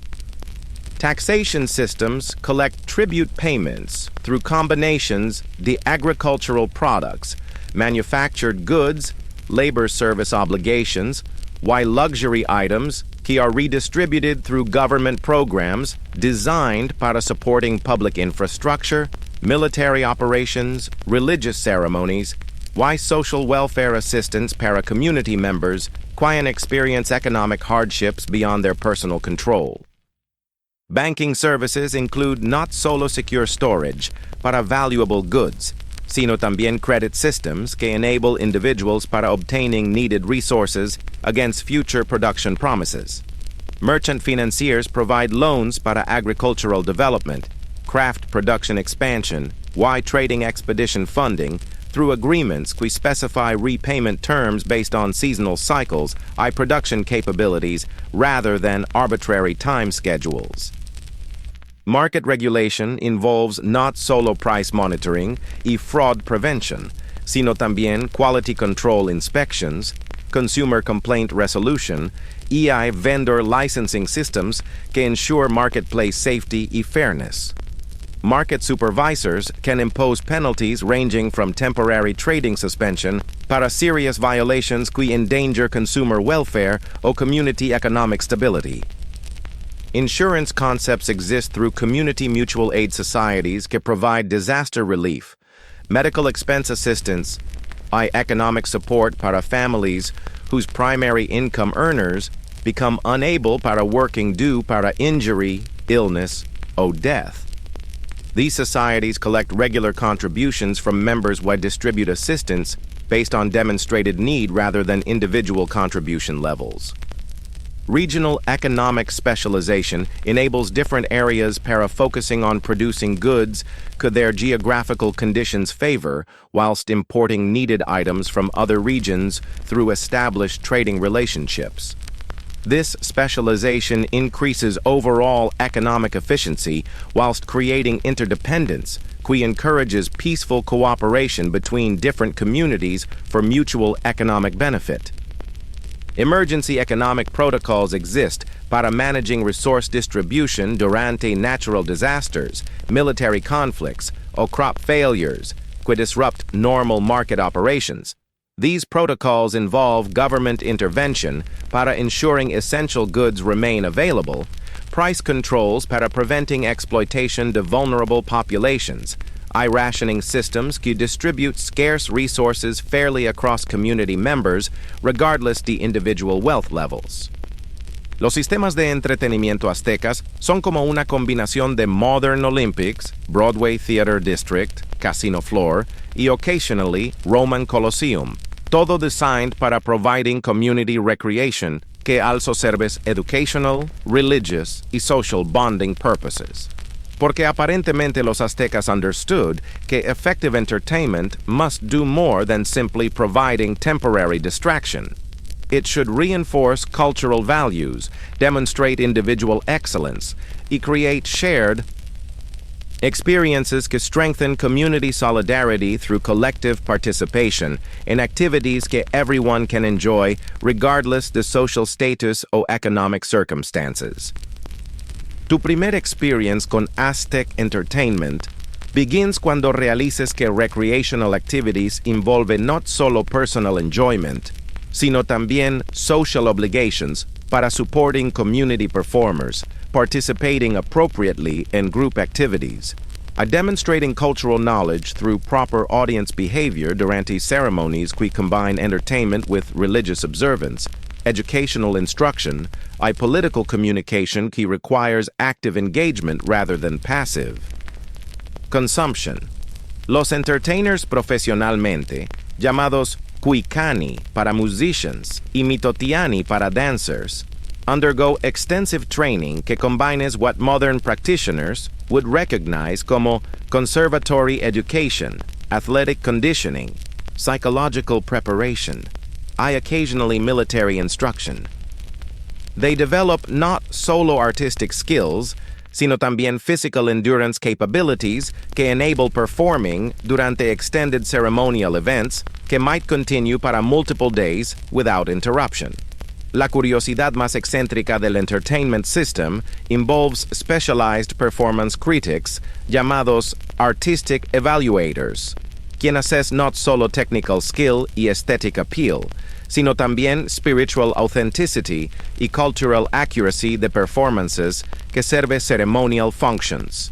Taxation systems collect tribute payments through combinations the agricultural products, manufactured goods, labor service obligations, while luxury items que are redistributed through government programs designed para supporting public infrastructure, military operations, religious ceremonies, why social welfare assistance para community members can experience economic hardships beyond their personal control. Banking services include not solo secure storage para valuable goods, sino también credit systems que enable individuals para obtaining needed resources against future production promises. Merchant financiers provide loans para agricultural development, craft production expansion, trading expedition funding, through agreements que specify repayment terms based on seasonal cycles and production capabilities rather than arbitrary time schedules. Market regulation involves not solo price monitoring y fraud prevention, sino también quality control inspections, consumer complaint resolution, y vendor licensing systems que ensure marketplace safety y fairness. Market supervisors can impose penalties ranging from temporary trading suspension para serious violations que endanger consumer welfare or community economic stability. Insurance concepts exist through community mutual aid societies que provide disaster relief, medical expense assistance, and economic support para families whose primary income earners become unable para working due para injury, illness, or death. These societies collect regular contributions from members while distribute assistance based on demonstrated need rather than individual contribution levels. Regional economic specialization enables different areas para focusing on producing goods could their geographical conditions favor, whilst importing needed items from other regions through established trading relationships. This specialization increases overall economic efficiency whilst creating interdependence, which encourages peaceful cooperation between different communities for mutual economic benefit. Emergency economic protocols exist para managing resource distribution durante natural disasters, military conflicts, or crop failures, que disrupt normal market operations. These protocols involve government intervention para ensuring essential goods remain available, price controls para preventing exploitation de vulnerable populations, rationing systems que distribute scarce resources fairly across community members, regardless de individual wealth levels. Los sistemas de entretenimiento aztecas son como una combinación de Modern Olympics, Broadway Theater District, Casino Floor, y occasionally Roman Colosseum, todo designed para providing community recreation que also serves educational, religious, y social bonding purposes. Porque aparentemente los aztecas understood que effective entertainment must do more than simply providing temporary distraction. It should reinforce cultural values, demonstrate individual excellence, y create shared Experiences que strengthen community solidarity through collective participation in activities que everyone can enjoy regardless de social status o economic circumstances. Tu primer experience con Aztec Entertainment begins cuando realices que recreational activities involve not solo personal enjoyment, sino también social obligations para supporting community performers, participating appropriately in group activities, demonstrating cultural knowledge through proper audience behavior durante ceremonies que combine entertainment with religious observance, educational instruction, political communication que requires active engagement rather than passive. Consumption. Los entertainers profesionalmente, llamados cuicani para musicians y mitotiani para dancers, undergo extensive training que combines what modern practitioners would recognize como conservatory education, athletic conditioning, psychological preparation, occasionally military instruction. They develop not solo artistic skills, sino también physical endurance capabilities que enable performing durante extended ceremonial events que might continue para multiple days without interruption. La curiosidad más excéntrica del entertainment system involves specialized performance critics llamados artistic evaluators, quien assess not solo technical skill y aesthetic appeal, sino también spiritual authenticity y cultural accuracy de performances que serve ceremonial functions.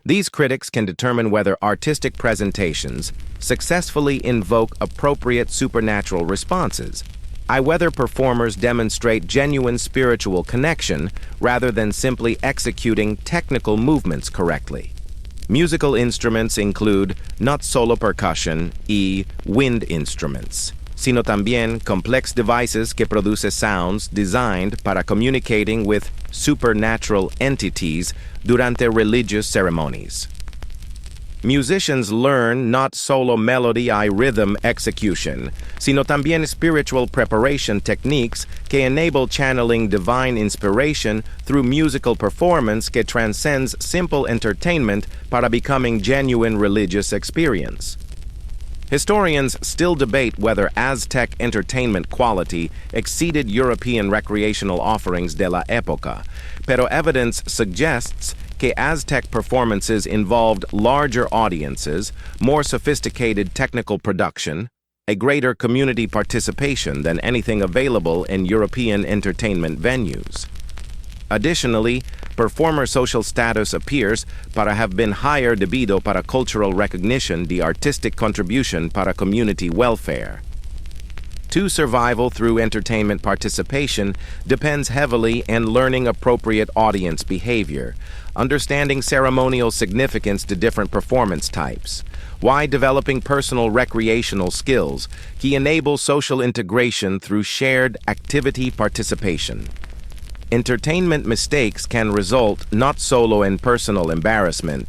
These critics can determine whether artistic presentations successfully invoke appropriate supernatural responses, whether performers demonstrate genuine spiritual connection rather than simply executing technical movements correctly. Musical instruments include not solo percussion y wind instruments, sino también complex devices que produce sounds designed para communicating with supernatural entities durante religious ceremonies. Musicians learn not solo melody y rhythm execution, sino también spiritual preparation techniques que enable channeling divine inspiration through musical performance que transcends simple entertainment para becoming genuine religious experience. Historians still debate whether Aztec entertainment quality exceeded European recreational offerings de la época, pero evidence suggests que Aztec performances involved larger audiences, more sophisticated technical production, a greater community participation than anything available in European entertainment venues. Additionally, performer social status appears para have been higher debido para cultural recognition de artistic contribution para community welfare. To survival through entertainment participation depends heavily on learning appropriate audience behavior, understanding ceremonial significance to different performance types, why developing personal recreational skills que enable social integration through shared activity participation. Entertainment mistakes can result not solo in personal embarrassment,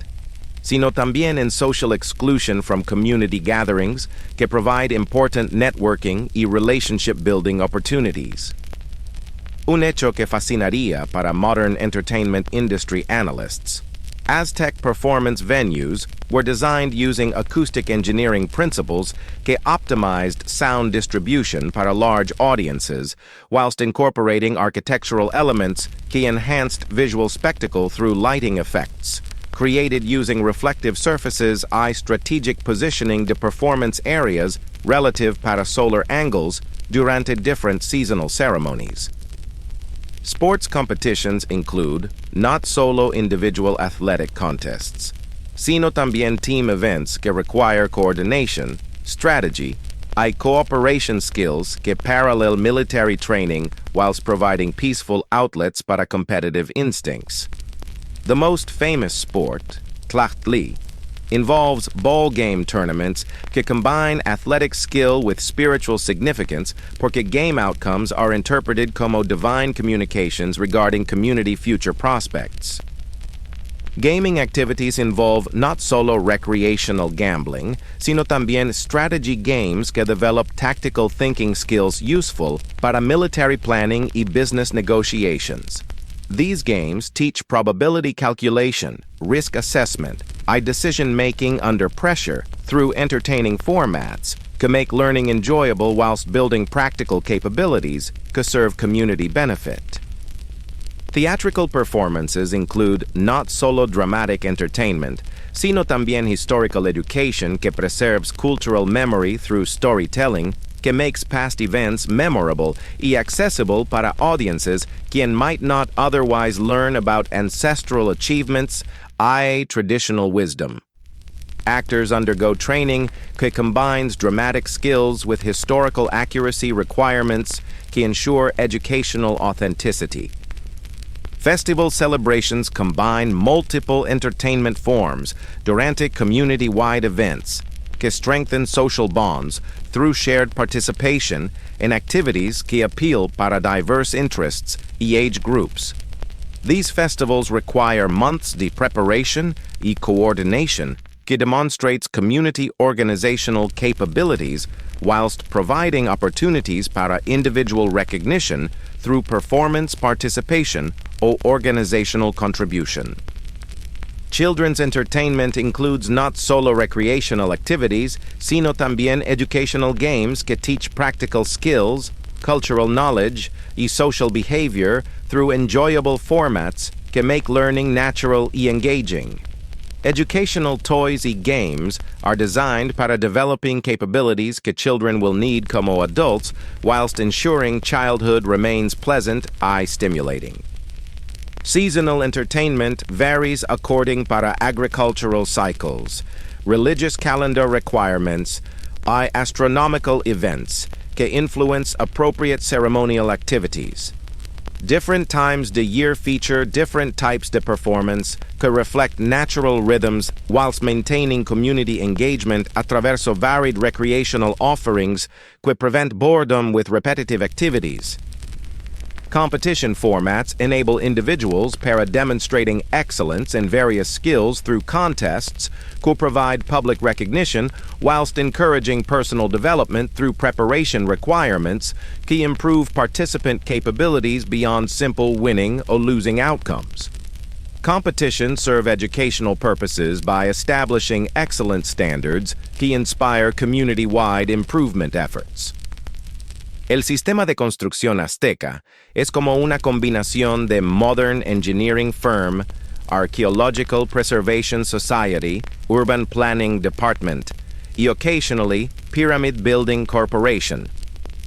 sino también en social exclusion from community gatherings que provide important networking y relationship-building opportunities. Un hecho que fascinaría para modern entertainment industry analysts. Aztec performance venues were designed using acoustic engineering principles que optimized sound distribution para large audiences, whilst incorporating architectural elements que enhanced visual spectacle through lighting effects, created using reflective surfaces y strategic positioning de performance areas relative para solar angles durante different seasonal ceremonies. Sports competitions include not solo individual athletic contests, sino también team events que require coordination, strategy, y cooperation skills que parallel military training whilst providing peaceful outlets para competitive instincts. The most famous sport, Tlachtli, involves ball game tournaments que combine athletic skill with spiritual significance porque game outcomes are interpreted como divine communications regarding community future prospects. Gaming activities involve not solo recreational gambling, sino también strategy games que develop tactical thinking skills useful para military planning y business negotiations. These games teach probability calculation, risk assessment, and decision-making under pressure through entertaining formats to make learning enjoyable whilst building practical capabilities to serve community benefit. Theatrical performances include not solo dramatic entertainment, sino también historical education que preserves cultural memory through storytelling, que makes past events memorable y accessible para audiences quien might not otherwise learn about ancestral achievements y traditional wisdom. Actors undergo training que combines dramatic skills with historical accuracy requirements que ensure educational authenticity. Festival celebrations combine multiple entertainment forms durante community-wide events que strengthen social bonds through shared participation in activities que appeal para diverse interests y age groups. These festivals require months de preparation y coordination que demonstrates community organizational capabilities whilst providing opportunities para individual recognition through performance participation or organizational contribution. Children's entertainment includes not solo recreational activities, sino también educational games que teach practical skills, cultural knowledge, y social behavior through enjoyable formats que make learning natural y engaging. Educational toys y games are designed para developing capabilities que children will need como adults whilst ensuring childhood remains pleasant y stimulating. Seasonal entertainment varies according para agricultural cycles, religious calendar requirements, y astronomical events que influence appropriate ceremonial activities. Different times the year feature different types of performance que reflect natural rhythms whilst maintaining community engagement a través of varied recreational offerings que prevent boredom with repetitive activities. Competition formats enable individuals para demonstrating excellence in various skills through contests que provide public recognition whilst encouraging personal development through preparation requirements que improve participant capabilities beyond simple winning or losing outcomes. Competitions serve educational purposes by establishing excellence standards que inspire community-wide improvement efforts. El sistema de construcción azteca es como una combinación de Modern Engineering Firm, Archaeological Preservation Society, Urban Planning Department, y occasionally Pyramid Building Corporation,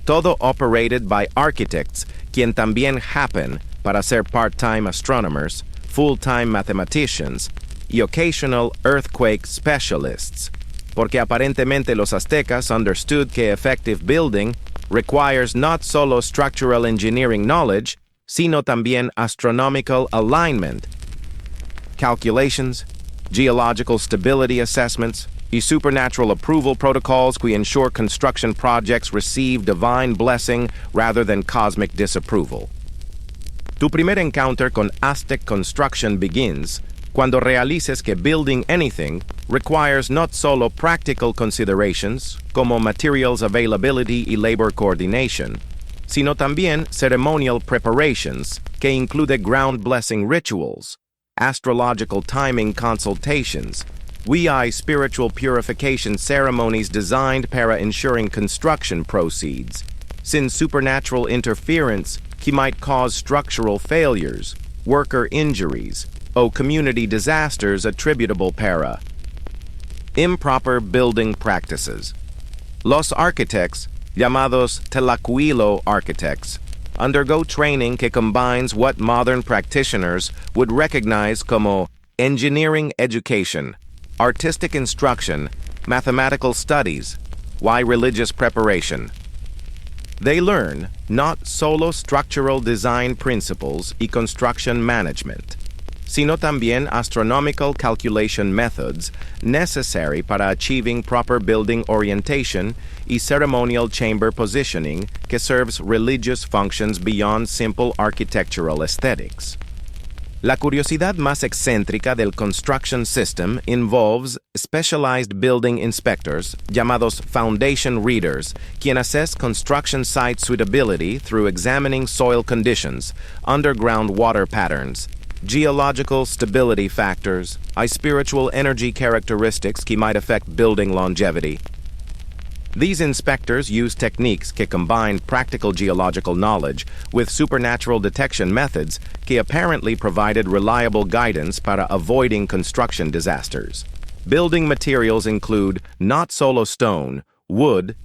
todo operated by architects quien también happen para ser part-time astronomers, full-time mathematicians, y occasional earthquake specialists, porque aparentemente los aztecas understood que effective building requires not solo structural engineering knowledge, sino también astronomical alignment, calculations, geological stability assessments, y supernatural approval protocols que ensure construction projects receive divine blessing rather than cosmic disapproval. Tu primer encounter con Aztec construction begins cuando realices que building anything requires not solo practical considerations, como materials availability y labor coordination, sino también ceremonial preparations, que include ground blessing rituals, astrological timing consultations, y spiritual purification ceremonies designed para ensuring construction proceeds, sin supernatural interference que might cause structural failures, worker injuries, o community disasters attributable para improper building practices. Los architects, llamados telacuilo architects, undergo training que combines what modern practitioners would recognize como engineering education, artistic instruction, mathematical studies, y religious preparation. They learn not solo structural design principles y construction management, sino también astronomical calculation methods necessary para achieving proper building orientation y ceremonial chamber positioning que serves religious functions beyond simple architectural aesthetics. La curiosidad más excéntrica del construction system involves specialized building inspectors, llamados foundation readers, quien assess construction site suitability through examining soil conditions, underground water patterns, geological stability factors, and spiritual energy characteristics that might affect building longevity. These inspectors use techniques that combine practical geological knowledge with supernatural detection methods that apparently provided reliable guidance para avoiding construction disasters. Building materials include not solo stone, wood,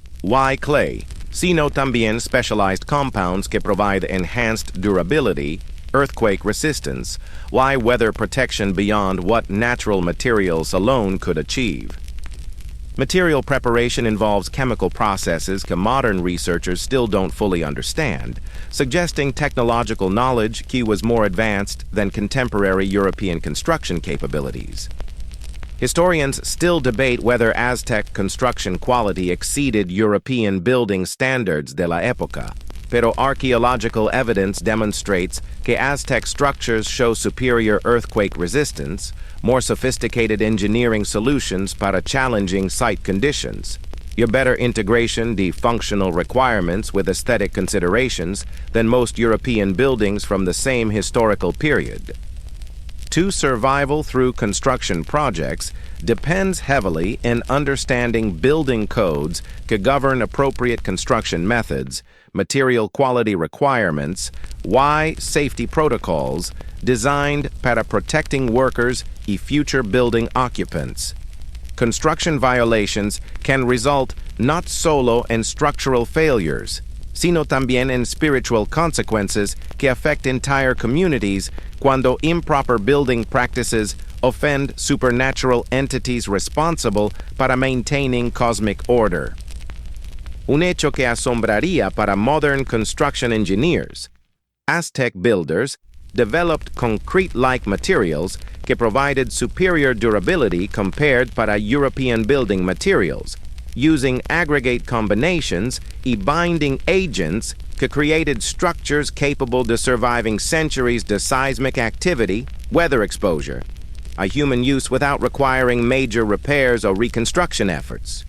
clay, sino también specialized compounds que provide enhanced durability, earthquake resistance, weather protection beyond what natural materials alone could achieve. Material preparation involves chemical processes that modern researchers still don't fully understand, suggesting technological knowledge that was more advanced than contemporary European construction capabilities. Historians still debate whether Aztec construction quality exceeded European building standards de la época, pero archaeological evidence demonstrates que Aztec structures show superior earthquake resistance, more sophisticated engineering solutions para challenging site conditions, a better integration de functional requirements with aesthetic considerations than most European buildings from the same historical period. To survival through construction projects depends heavily in understanding building codes that govern appropriate construction methods, material quality requirements, safety protocols designed para protecting workers y future building occupants. Construction violations can result not solo in structural failures, sino también en spiritual consequences que affect entire communities cuando improper building practices offend supernatural entities responsible para maintaining cosmic order. Un hecho que asombraría para modern construction engineers. Aztec builders developed concrete-like materials que provided superior durability compared para European building materials, using aggregate combinations y binding agents that created structures capable of surviving centuries of seismic activity, weather exposure, a human use without requiring major repairs or reconstruction efforts.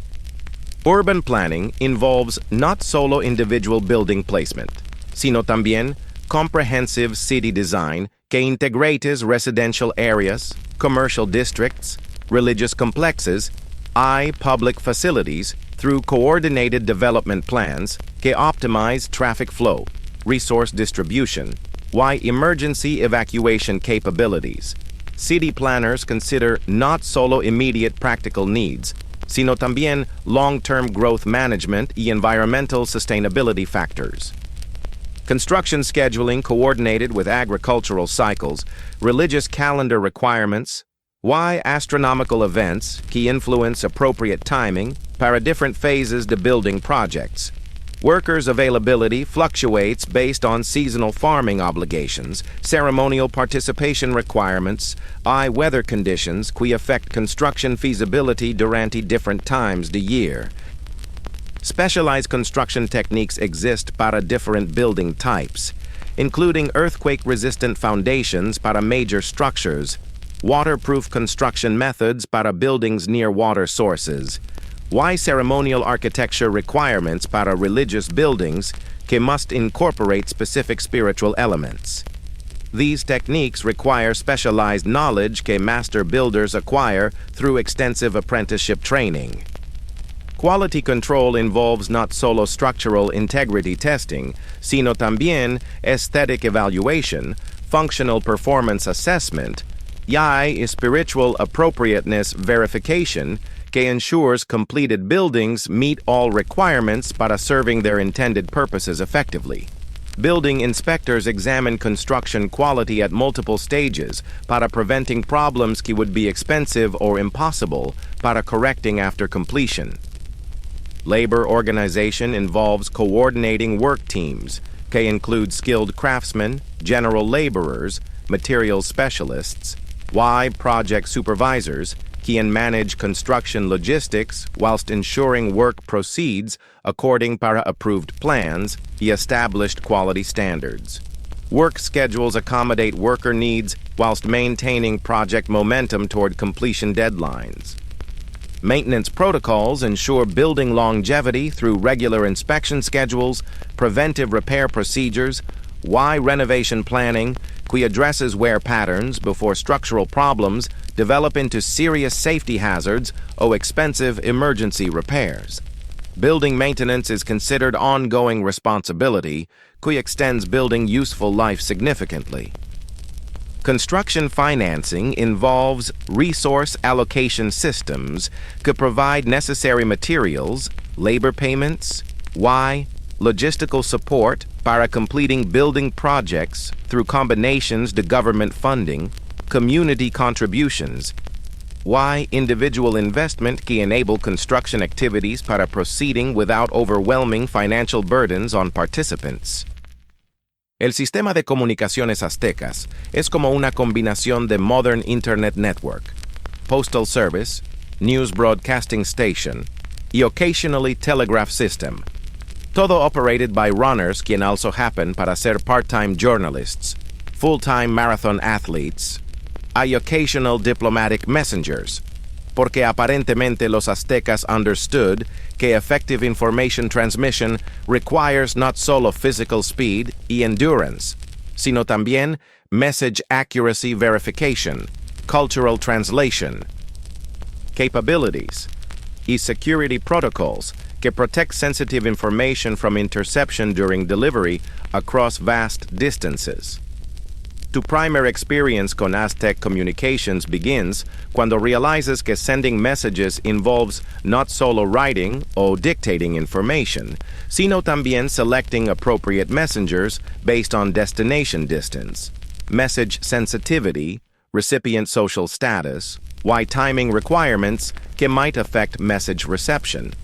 Urban planning involves not solo individual building placement, sino también comprehensive city design que integrates residential areas, commercial districts, religious complexes, public facilities through coordinated development plans que optimize traffic flow, resource distribution, emergency evacuation capabilities. City planners consider not solo immediate practical needs, sino también long-term growth management y environmental sustainability factors. Construction scheduling coordinated with agricultural cycles, religious calendar requirements, astronomical events key influence appropriate timing para different phases to building projects. Workers' availability fluctuates based on seasonal farming obligations, ceremonial participation requirements, weather conditions que affect construction feasibility durante different times the year. Specialized construction techniques exist para different building types, including earthquake-resistant foundations para major structures, waterproof construction methods para buildings near water sources, ceremonial architecture requirements para religious buildings que must incorporate specific spiritual elements. These techniques require specialized knowledge que master builders acquire through extensive apprenticeship training. Quality control involves not solo structural integrity testing, sino también aesthetic evaluation, functional performance assessment, spiritual appropriateness verification que ensures completed buildings meet all requirements para serving their intended purposes effectively. Building inspectors examine construction quality at multiple stages para preventing problems que would be expensive or impossible para correcting after completion. Labor organization involves coordinating work teams, que include skilled craftsmen, general laborers, materials specialists, project supervisors, can manage construction logistics whilst ensuring work proceeds according para approved plans y established quality standards. Work schedules accommodate worker needs whilst maintaining project momentum toward completion deadlines. Maintenance protocols ensure building longevity through regular inspection schedules, preventive repair procedures, renovation planning, which addresses wear patterns before structural problems develop into serious safety hazards or expensive emergency repairs. Building maintenance is considered ongoing responsibility, which extends building useful life significantly. Construction financing involves resource allocation systems that provide necessary materials, labor payments, logistical support para completing building projects through combinations to government funding, community contributions, individual investment que enable construction activities para proceeding without overwhelming financial burdens on participants. El sistema de comunicaciones aztecas es como una combinación de modern internet network, postal service, news broadcasting station, y occasionally telegraph system. Todo operated by runners quien also happen para ser part-time journalists, full-time marathon athletes, y occasional diplomatic messengers, porque aparentemente los aztecas understood que effective information transmission requires not solo physical speed y endurance, sino también message accuracy verification, cultural translation, capabilities, y security protocols que protect sensitive information from interception during delivery across vast distances. Tu primary experience con Aztec communications begins cuando realizes que sending messages involves not solo writing or dictating information, sino también selecting appropriate messengers based on destination distance, message sensitivity, recipient social status, timing requirements que might affect message reception.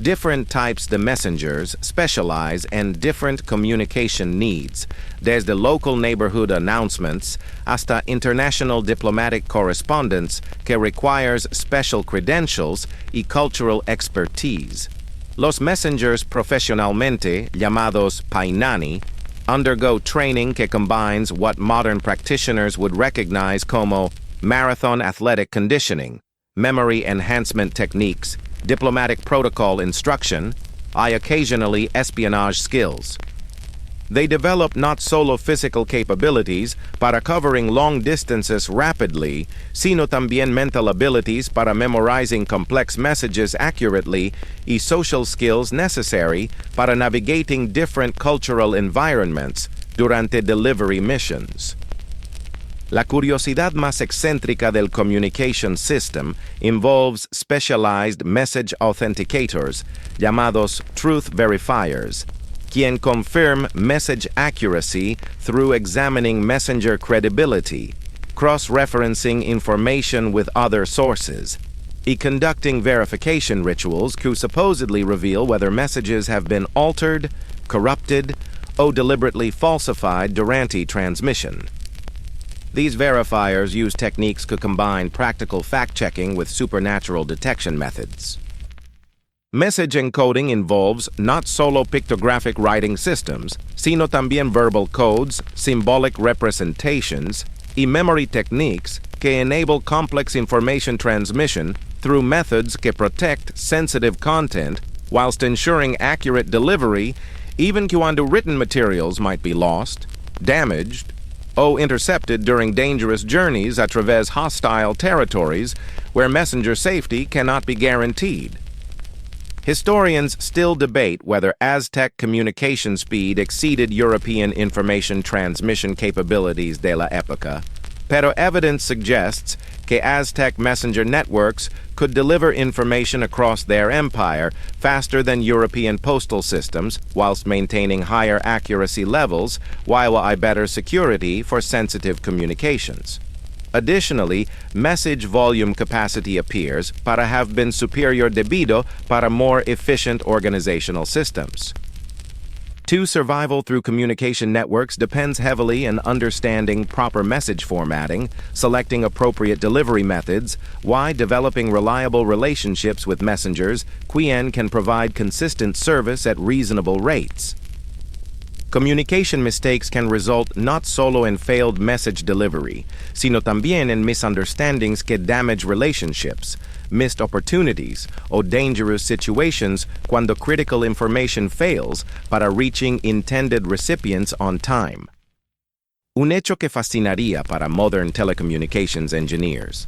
Different types of messengers specialize in different communication needs, desde local neighborhood announcements hasta international diplomatic correspondence que requires special credentials y cultural expertise. Los messengers profesionalmente llamados painani undergo training que combines what modern practitioners would recognize como marathon athletic conditioning, memory enhancement techniques, diplomatic protocol instruction, occasionally espionage skills. They develop not solo physical capabilities para covering long distances rapidly, sino también mental abilities para memorizing complex messages accurately y social skills necessary para navigating different cultural environments durante delivery missions. La curiosidad más excéntrica del communication system involves specialized message authenticators, llamados truth verifiers, quien confirm message accuracy through examining messenger credibility, cross-referencing information with other sources, y conducting verification rituals que supposedly reveal whether messages have been altered, corrupted, or deliberately falsified durante transmission. These verifiers use techniques to combine practical fact-checking with supernatural detection methods. Message encoding involves not solo pictographic writing systems, sino también verbal codes, symbolic representations, y memory techniques que enable complex information transmission through methods que protect sensitive content whilst ensuring accurate delivery even cuando written materials might be lost, damaged, or intercepted during dangerous journeys a través hostile territories where messenger safety cannot be guaranteed. Historians still debate whether Aztec communication speed exceeded European information transmission capabilities de la época, pero evidence suggests que Aztec messenger networks could deliver information across their empire faster than European postal systems whilst maintaining higher accuracy levels while better security for sensitive communications. Additionally, message volume capacity appears para have been superior debido para more efficient organizational systems. Survival through communication networks depends heavily on understanding proper message formatting, selecting appropriate delivery methods, developing reliable relationships with messengers, quien can provide consistent service at reasonable rates. Communication mistakes can result not solo in failed message delivery, sino también en misunderstandings que damage relationships, missed opportunities, o dangerous situations cuando critical information fails para reaching intended recipients on time. Un hecho que fascinaría para modern telecommunications engineers.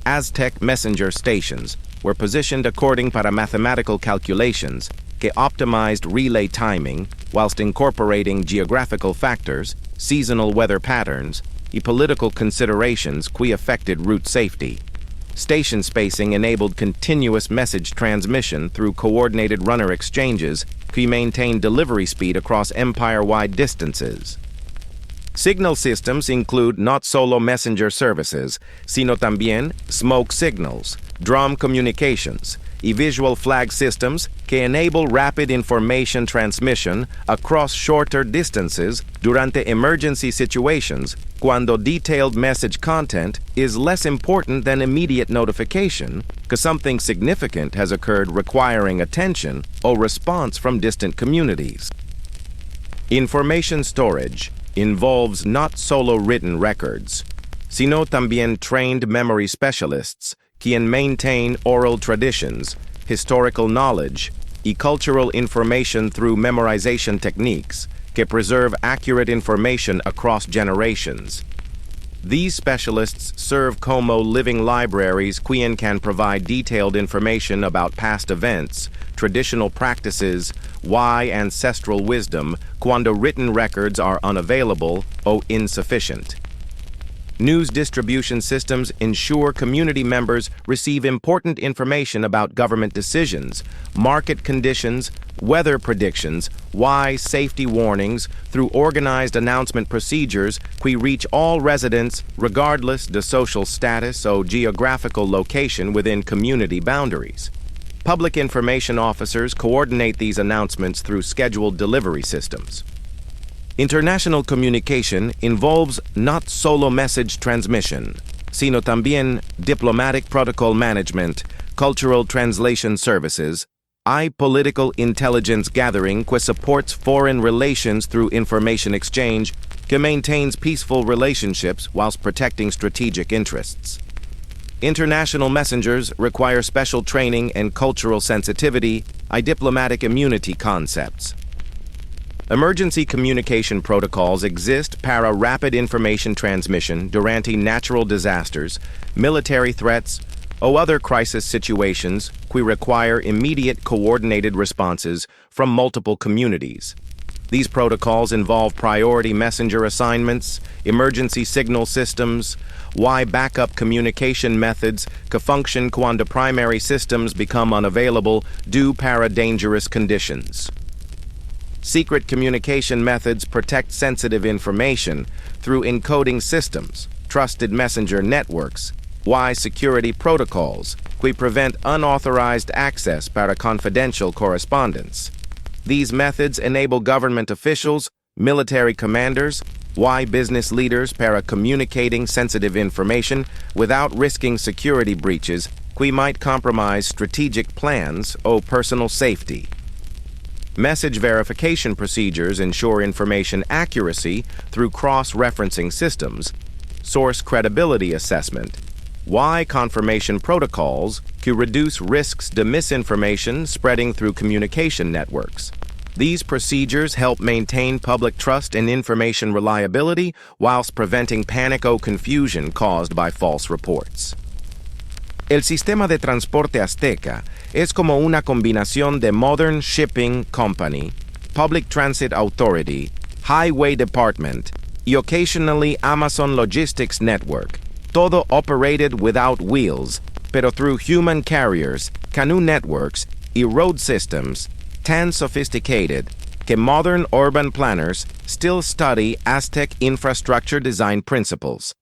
Aztec messenger stations were positioned according para mathematical calculations que optimized relay timing whilst incorporating geographical factors, seasonal weather patterns, y political considerations que affected route safety. Station spacing enabled continuous message transmission through coordinated runner exchanges que maintained delivery speed across empire-wide distances. Signal systems include not solo messenger services, sino también smoke signals, drum communications, y visual flag systems que enable rapid information transmission across shorter distances durante emergency situations cuando detailed message content is less important than immediate notification because something significant has occurred requiring attention or response from distant communities. Information storage involves not solo written records, sino también trained memory specialists quien maintain oral traditions, historical knowledge, y cultural information through memorization techniques que preserve accurate information across generations. These specialists serve como living libraries quien can provide detailed information about past events, traditional practices, y ancestral wisdom cuando written records are unavailable or insufficient. News distribution systems ensure community members receive important information about government decisions, market conditions, weather predictions, safety warnings through organized announcement procedures que reach all residents regardless de social status or geographical location within community boundaries. Public information officers coordinate these announcements through scheduled delivery systems. International communication involves not solo message transmission, sino también diplomatic protocol management, cultural translation services, y political intelligence gathering que supports foreign relations through information exchange que maintains peaceful relationships whilst protecting strategic interests. International messengers require special training and cultural sensitivity, y diplomatic immunity concepts. Emergency communication protocols exist para rapid information transmission durante natural disasters, military threats, or other crisis situations que require immediate coordinated responses from multiple communities. These protocols involve priority messenger assignments, emergency signal systems, backup communication methods que function cuando primary systems become unavailable due para dangerous conditions. Secret communication methods protect sensitive information through encoding systems, trusted messenger networks, security protocols que prevent unauthorized access para confidential correspondence. These methods enable government officials, military commanders, business leaders para communicating sensitive information without risking security breaches que might compromise strategic plans or personal safety. Message verification procedures ensure information accuracy through cross-referencing systems, source credibility assessment, confirmation protocols to reduce risks to misinformation spreading through communication networks. These procedures help maintain public trust and information reliability whilst preventing panic or confusion caused by false reports. El sistema de transporte azteca es como una combinación de Modern Shipping Company, Public Transit Authority, Highway Department, y occasionally Amazon Logistics Network, todo operated without wheels, pero through human carriers, canoe networks, y road systems tan sophisticated que modern urban planners still study Aztec infrastructure design principles.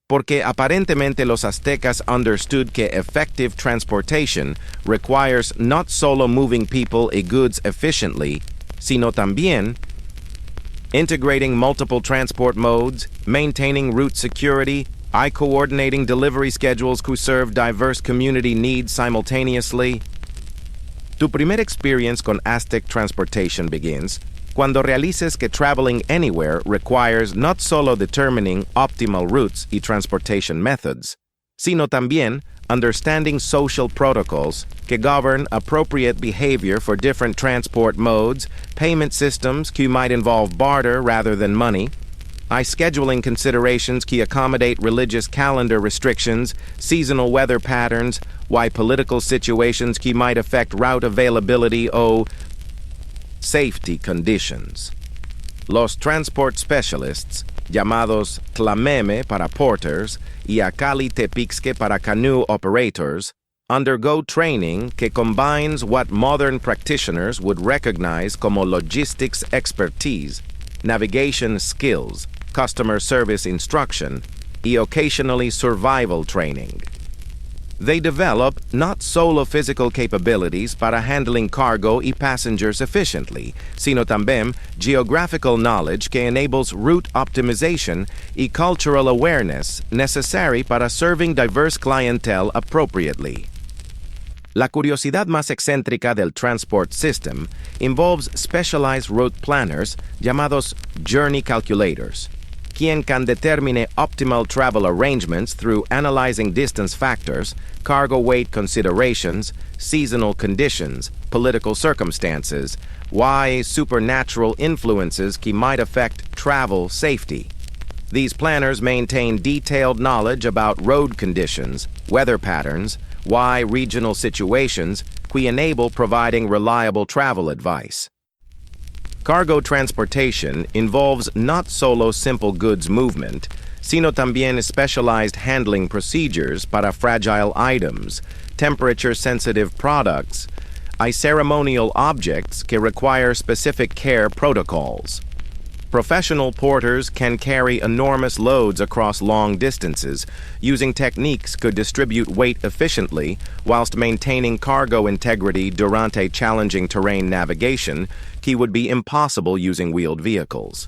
Porque aparentemente los aztecas understood que effective transportation requires not solo moving people and goods efficiently, sino también integrating multiple transport modes, maintaining route security, y coordinating delivery schedules que serve diverse community needs simultaneously. Tu primer experience con Aztec transportation begins Cuando realices que traveling anywhere requires not solo determining optimal routes y transportation methods, sino también understanding social protocols que govern appropriate behavior for different transport modes, payment systems que might involve barter rather than money, scheduling considerations que accommodate religious calendar restrictions, seasonal weather patterns, political situations que might affect route availability o safety conditions. Los transport specialists, llamados tlameme para porters y acali tepixque para canoe operators, undergo training que combines what modern practitioners would recognize como logistics expertise, navigation skills, customer service instruction, y occasionally survival training. They develop not solo physical capabilities para handling cargo y passengers efficiently, sino también geographical knowledge que enables route optimization y cultural awareness necessary para serving diverse clientele appropriately. La curiosidad más excéntrica del transport system involves specialized route planners llamados journey calculators, quien can determine optimal travel arrangements through analyzing distance factors, cargo weight considerations, seasonal conditions, political circumstances, supernatural influences que might affect travel safety. These planners maintain detailed knowledge about road conditions, weather patterns, regional situations, que enable providing reliable travel advice. Cargo transportation involves not solo simple goods movement, sino también specialized handling procedures para fragile items, temperature-sensitive products, ceremonial objects que require specific care protocols. Professional porters can carry enormous loads across long distances, using techniques to distribute weight efficiently whilst maintaining cargo integrity durante challenging terrain navigation, que would be impossible using wheeled vehicles.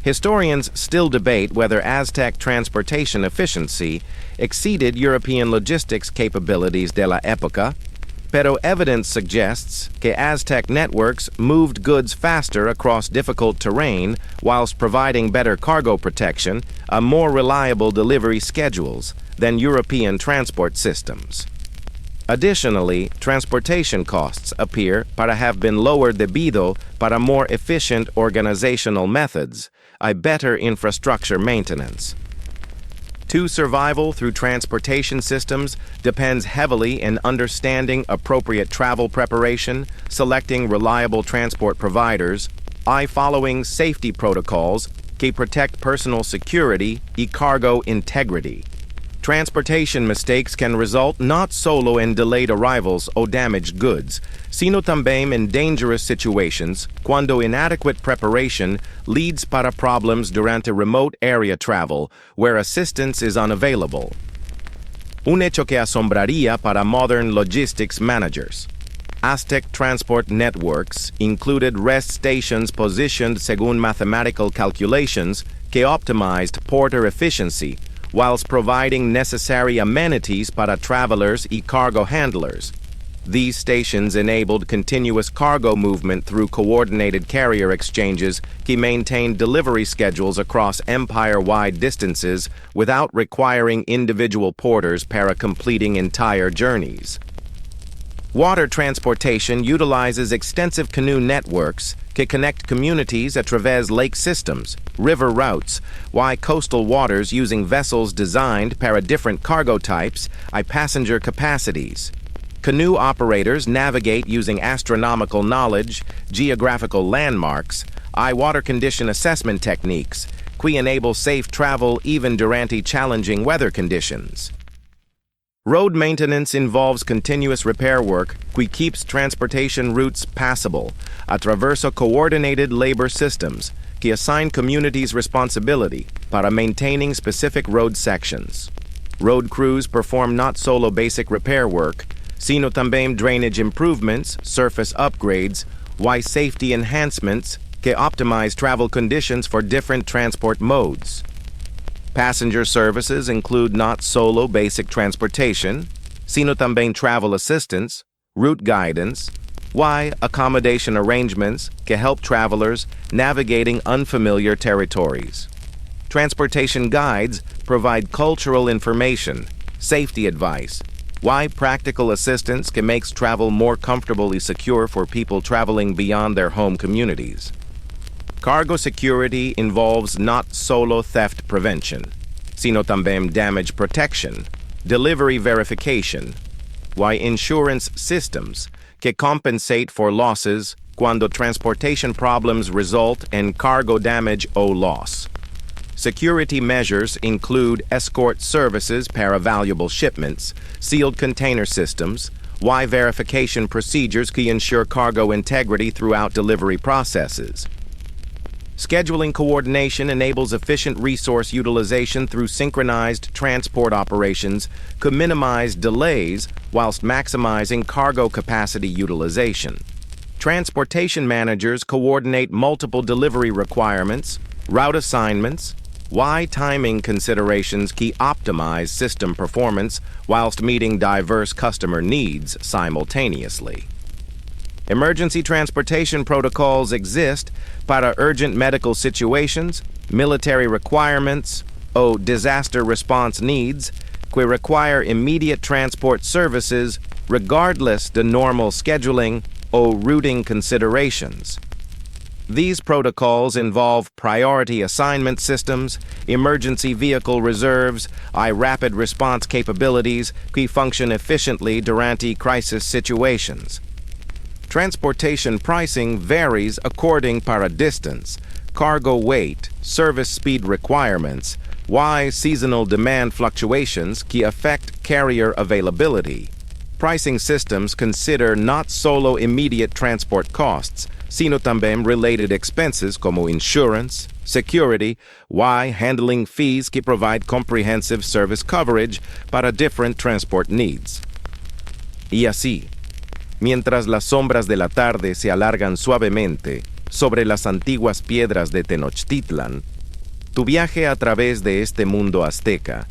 Historians still debate whether Aztec transportation efficiency exceeded European logistics capabilities de la época, pero evidence suggests que Aztec networks moved goods faster across difficult terrain whilst providing better cargo protection and more reliable delivery schedules than European transport systems. Additionally, transportation costs appear para have been lowered debido para more efficient organizational methods, better infrastructure maintenance. Survival through transportation systems depends heavily in understanding appropriate travel preparation, selecting reliable transport providers, following safety protocols que protect personal security y cargo integrity. Transportation mistakes can result not solo in delayed arrivals or damaged goods, sino también in dangerous situations cuando inadequate preparation leads para problems durante remote area travel where assistance is unavailable. Un hecho que asombraría para modern logistics managers. Aztec transport networks included rest stations positioned según mathematical calculations que optimized porter efficiency, whilst providing necessary amenities para travelers y cargo handlers. These stations enabled continuous cargo movement through coordinated carrier exchanges que maintained delivery schedules across empire-wide distances without requiring individual porters para completing entire journeys. Water transportation utilizes extensive canoe networks que connect communities a través lake systems, river routes, coastal waters using vessels designed para different cargo types and passenger capacities. Canoe operators navigate using astronomical knowledge, geographical landmarks, water condition assessment techniques, que enable safe travel even durante challenging weather conditions. Road maintenance involves continuous repair work que keeps transportation routes passable, a través de coordinated labor systems que assign communities responsibility para maintaining specific road sections. Road crews perform not solo basic repair work, sino también drainage improvements, surface upgrades, safety enhancements que optimize travel conditions for different transport modes. Passenger services include not solo basic transportation, sino también travel assistance, route guidance, Why accommodation arrangements can help travelers navigating unfamiliar territories. Transportation guides provide cultural information, safety advice. Why practical assistance can make travel more comfortably secure for people traveling beyond their home communities. Cargo security involves not solo theft prevention, sino también damage protection, delivery verification. Why insurance systems que compensate for losses cuando transportation problems result in cargo damage o loss. Security measures include escort services para valuable shipments, sealed container systems, why verification procedures can ensure cargo integrity throughout delivery processes. Scheduling coordination enables efficient resource utilization through synchronized transport operations, could minimize delays whilst maximizing cargo capacity utilization. Transportation managers coordinate multiple delivery requirements, route assignments, why timing considerations key optimize system performance whilst meeting diverse customer needs simultaneously. Emergency transportation protocols exist para urgent medical situations, military requirements, o disaster response needs que require immediate transport services regardless de normal scheduling o routing considerations. These protocols involve priority assignment systems, emergency vehicle reserves, rapid response capabilities que function efficiently durante crisis situations. Transportation pricing varies according para distance, cargo weight, service speed requirements, why seasonal demand fluctuations que affect carrier availability. Pricing systems consider not solo immediate transport costs, sino también related expenses como insurance, security, why handling fees que provide comprehensive service coverage para different transport needs. Y así, mientras las sombras de la tarde se alargan suavemente sobre las antiguas piedras de Tenochtitlán, tu viaje a través de este mundo azteca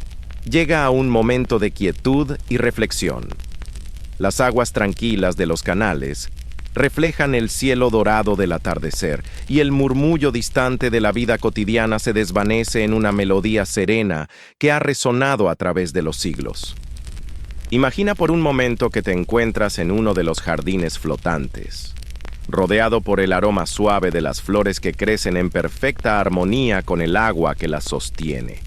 llega a un momento de quietud y reflexión. Las aguas tranquilas de los canales reflejan el cielo dorado del atardecer y el murmullo distante de la vida cotidiana se desvanece en una melodía serena que ha resonado a través de los siglos. Imagina por un momento que te encuentras en uno de los jardines flotantes, rodeado por el aroma suave de las flores que crecen en perfecta armonía con el agua que las sostiene.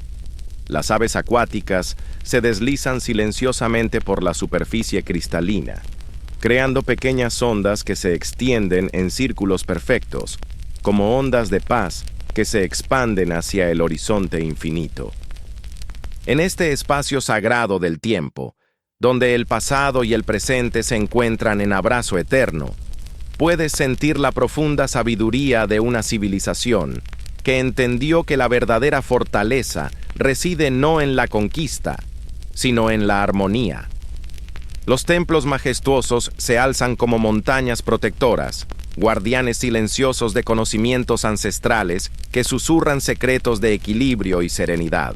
Las aves acuáticas se deslizan silenciosamente por la superficie cristalina, creando pequeñas ondas que se extienden en círculos perfectos, como ondas de paz que se expanden hacia el horizonte infinito. En este espacio sagrado del tiempo, donde el pasado y el presente se encuentran en abrazo eterno, puedes sentir la profunda sabiduría de una civilización que entendió que la verdadera fortaleza reside no en la conquista, sino en la armonía. Los templos majestuosos se alzan como montañas protectoras, guardianes silenciosos de conocimientos ancestrales que susurran secretos de equilibrio y serenidad.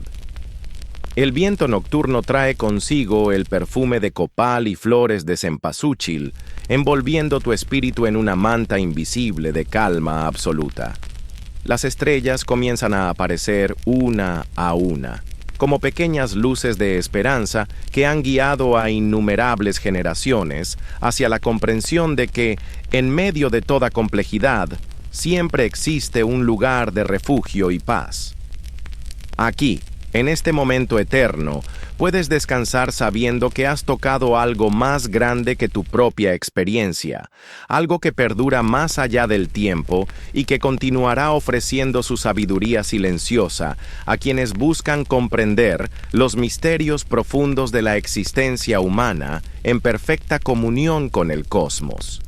El viento nocturno trae consigo el perfume de copal y flores de cempasúchil, envolviendo tu espíritu en una manta invisible de calma absoluta. Las estrellas comienzan a aparecer una a una, como pequeñas luces de esperanza que han guiado a innumerables generaciones hacia la comprensión de que, en medio de toda complejidad, siempre existe un lugar de refugio y paz. Aquí, en este momento eterno, puedes descansar sabiendo que has tocado algo más grande que tu propia experiencia, algo que perdura más allá del tiempo y que continuará ofreciendo su sabiduría silenciosa a quienes buscan comprender los misterios profundos de la existencia humana en perfecta comunión con el cosmos.